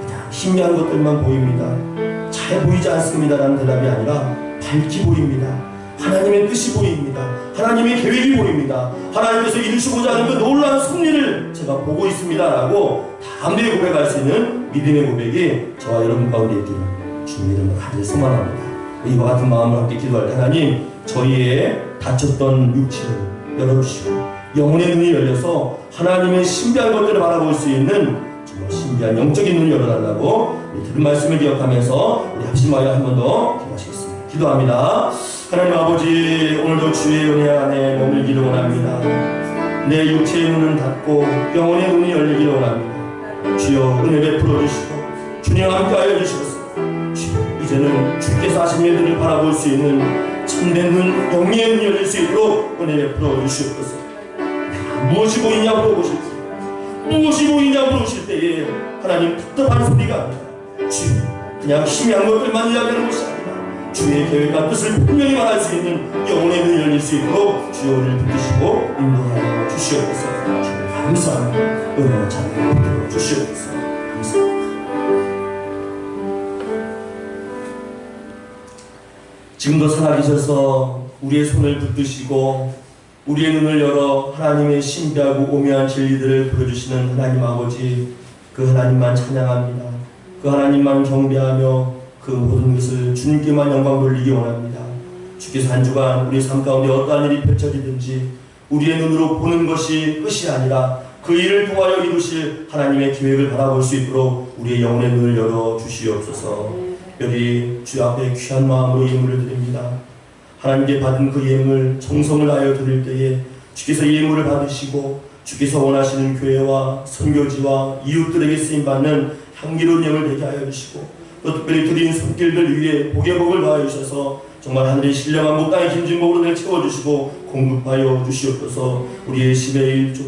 그냥 희미한 것들만 보입니다. 잘 보이지 않습니다라는 대답이 아니라 밝게 보입니다. 하나님의 뜻이 보입니다. 하나님의 계획이 보입니다. 하나님께서 이루시고자 하는 그 놀라운 섭리를 제가 보고 있습니다 라고 담대히 고백할 수 있는 믿음의 고백이 저와 여러분 가운데 있기를 주님의 이름으로 간절히 소망합니다. 이와 같은 마음을 함께 기도할 때 하나님, 저희의 다쳤던 육체를 열어주시고 영혼의 눈이 열려서 하나님의 신비한 것들을 바라볼 수 있는 정말 신비한 영적인 눈을 열어달라고 우리 들은 말씀을 기억하면서 우리 합심하여 한 번 더 기도하시겠습니다. 기도합니다. 하나님 아버지, 오늘도 주의 은혜 안에 머물기를 원합니다. 내 육체의 눈은 닫고 영혼의 눈이 열리기를 원합니다. 주여 은혜 베풀어 주시고 주님 함께하여 주시옵소서. 이제는 주께서 하신 일들을 바라볼 수 있는 참된 눈, 영리의 눈이 열릴 수 있도록 은혜 베풀어 주시옵소서. 무엇이 보이냐 물어보실 때, 무엇이 보이냐 물으실 때에 하나님 답답한 소리가 아니다. 주여, 그냥 희미한 것들만 이야기하는 것이 아니다. 주의 계획과 뜻을 분명히 말할 수 있는 영혼의 눈이 열릴 수 있도록 주여를 붙드시고 인도하여 주시옵소서. 주님 감사합니다. 은혜와 찬양을 붙들어 주시옵소서. 감사합니다. 지금도 살아계셔서 우리의 손을 붙드시고 우리의 눈을 열어 하나님의 신비하고 오묘한 진리들을 보여주시는 하나님 아버지, 그 하나님만 찬양합니다. 그 하나님만 경배하며 그 모든 것을 주님께만 영광 돌리기 원합니다. 주께서 한 주간 우리 삶 가운데 어떠한 일이 펼쳐지든지 우리의 눈으로 보는 것이 끝이 아니라 그 일을 통하여 이루실 하나님의 계획을 바라볼 수 있도록 우리의 영혼의 눈을 열어 주시옵소서. 특별히 주 앞에 귀한 마음으로 예물을 드립니다. 하나님께 받은 그 예물 정성을 다하여 드릴 때에 주께서 예물을 받으시고 주께서 원하시는 교회와 선교지와 이웃들에게 쓰임받는 향기로운 예물 되게 하여 주시고 또 특별히 드린 손길들 위에 복의 복을 더하여 주셔서 정말 하늘의 신령한 목당의 김진 복으로 채워주시고 공급하여 주시옵소서. 우리의 10의 1조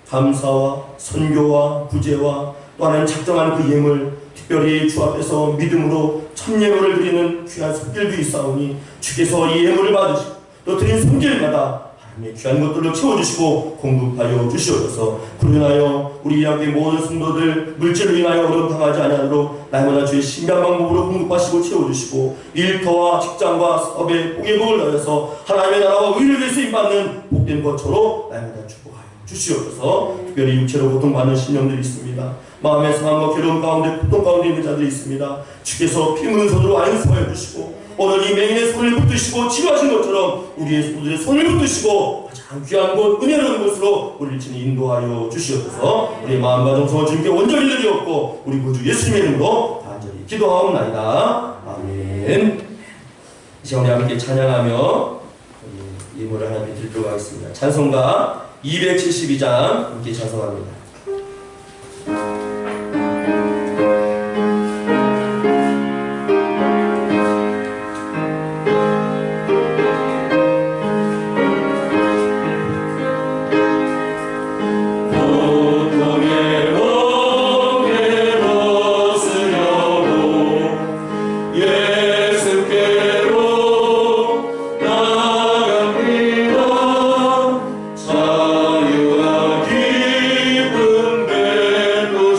감사와 선교와 구제와 또 하나는 작정한 그 예물 특별히 주 앞에서 믿음으로 첫 예물을 드리는 귀한 손길도 있사오니 주께서 이 예물을 받으시고 또 드린 손길마다 하나님의 귀한 것들로 채워주시고 공급하여 주시옵소서. 그로 인하여 우리 학교의 모든 성도들 물질로 인하여 어려움 당하지 아니하도록 날마다 주의 신비한 방법으로 공급하시고 채워주시고 일터와 직장과 사업에 복의 복을 더해서 하나님의 나라와 의를 위해 쓰임받는 복된 것처럼 날마다 축복하여 주시옵소서. 특별히 육체로 고통받는 신령들이 있습니다. 마음의 상함과 괴로움 가운데 고통 가운데 있는 자들이 있습니다. 주께서 피 묻은 손으로 안수하여 주시고 오늘 이 맹인의 손을 붙드시고 치료하신 것처럼 우리의 손들의 손을 붙드시고 가장 귀한 곳 은혜로운 곳으로 우리를 친히 인도하여 주시옵소서. 우리의 마음과 정성을 주님께 온전히 드리옵고 우리 구주 예수님의 이름으로 간절히 기도하옵나이다. 아멘. 이 시간 우리 함께 찬양하며 예물을 하나님께 드리도록 하겠습니다. 찬송가 272장 함께 찬송합니다. 자유와 기쁨 되고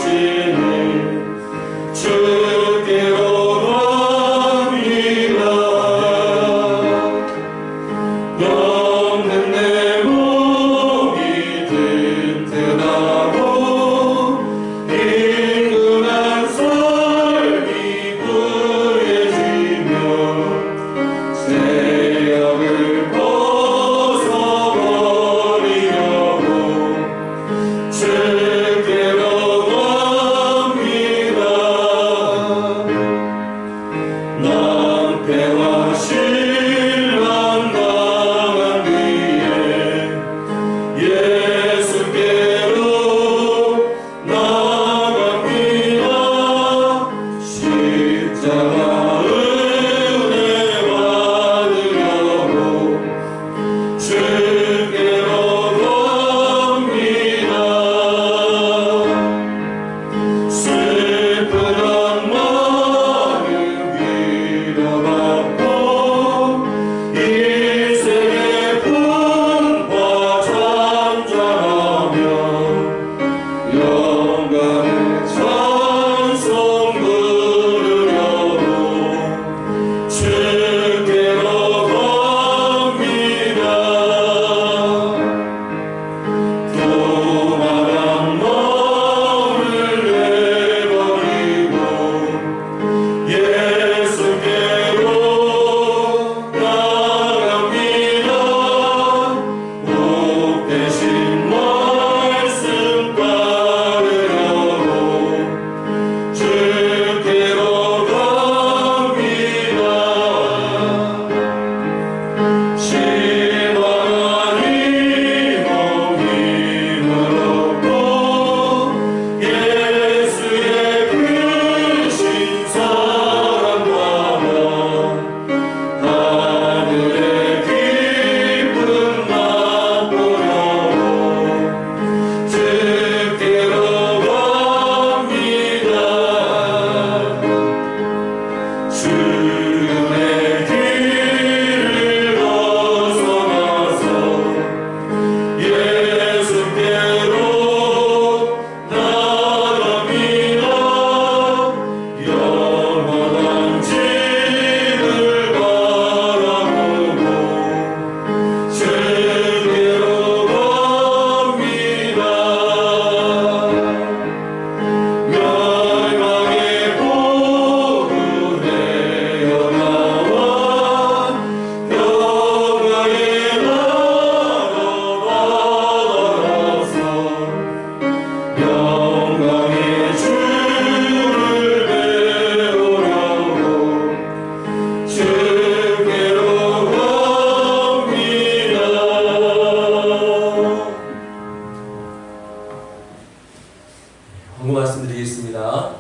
드리겠습니다.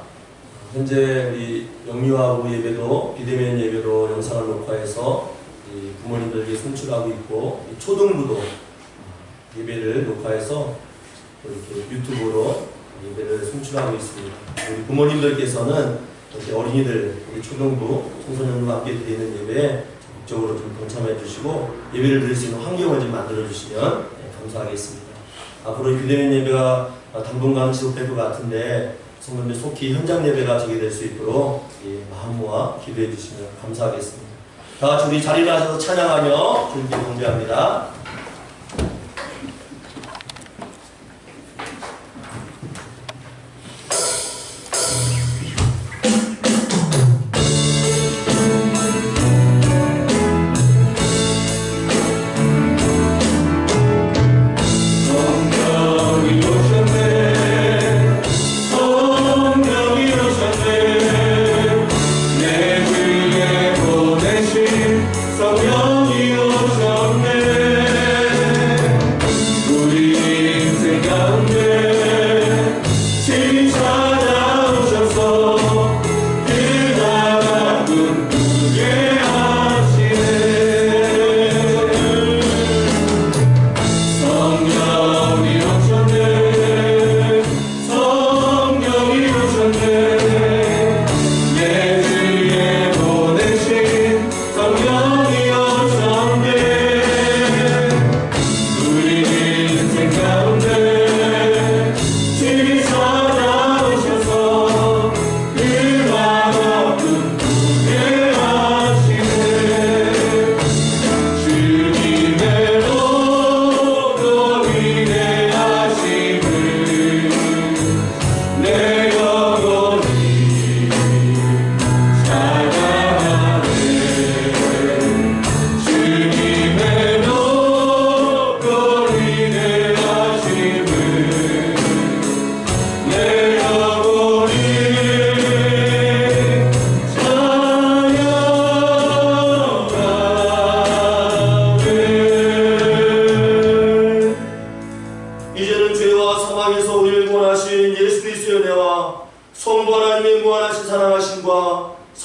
현재 우리 영미화부 예배도 비대면 예배로 영상을 녹화해서 이 부모님들에게 송출하고 있고, 이 초등부도 예배를 녹화해서 이렇게 유튜브로 예배를 송출하고 있습니다. 우리 부모님들께서는 이렇게 어린이들, 우리 초등부 청소년과 함께 드리는 예배에 적극적으로 좀 동참해 주시고 예배를 드릴 수 있는 환경을 좀 만들어 주시면 감사하겠습니다. 앞으로 이 비대면 예배가 당분간 지속될 것 같은데 성도님들 속히 현장 예배가 제기될 수 있도록 마음 모아 기도해 주시면 감사하겠습니다. 다 같이 우리 자리를 하셔서 찬양하며 주님께 경배합니다.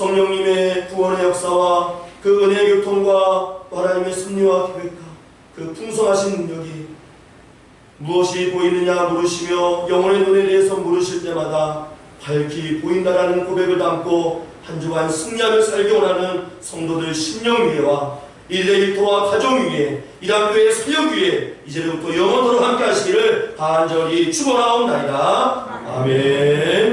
성령님의 구원의 역사와 그 은혜의 교통과 하나님의 섭리와 계획과 그 풍성하신 능력이 무엇이 보이느냐 물으시며 영혼의 눈에 대해서 물으실 때마다 밝히 보인다라는 고백을 담고 한 주간 승리하며 살기 원하는 성도들 심령 위에와 일대 일터와 가정 위에 이단교회 사역 위에 이제부터 영원토록 함께 하시기를 간절히 축원하옵나이다. 아멘.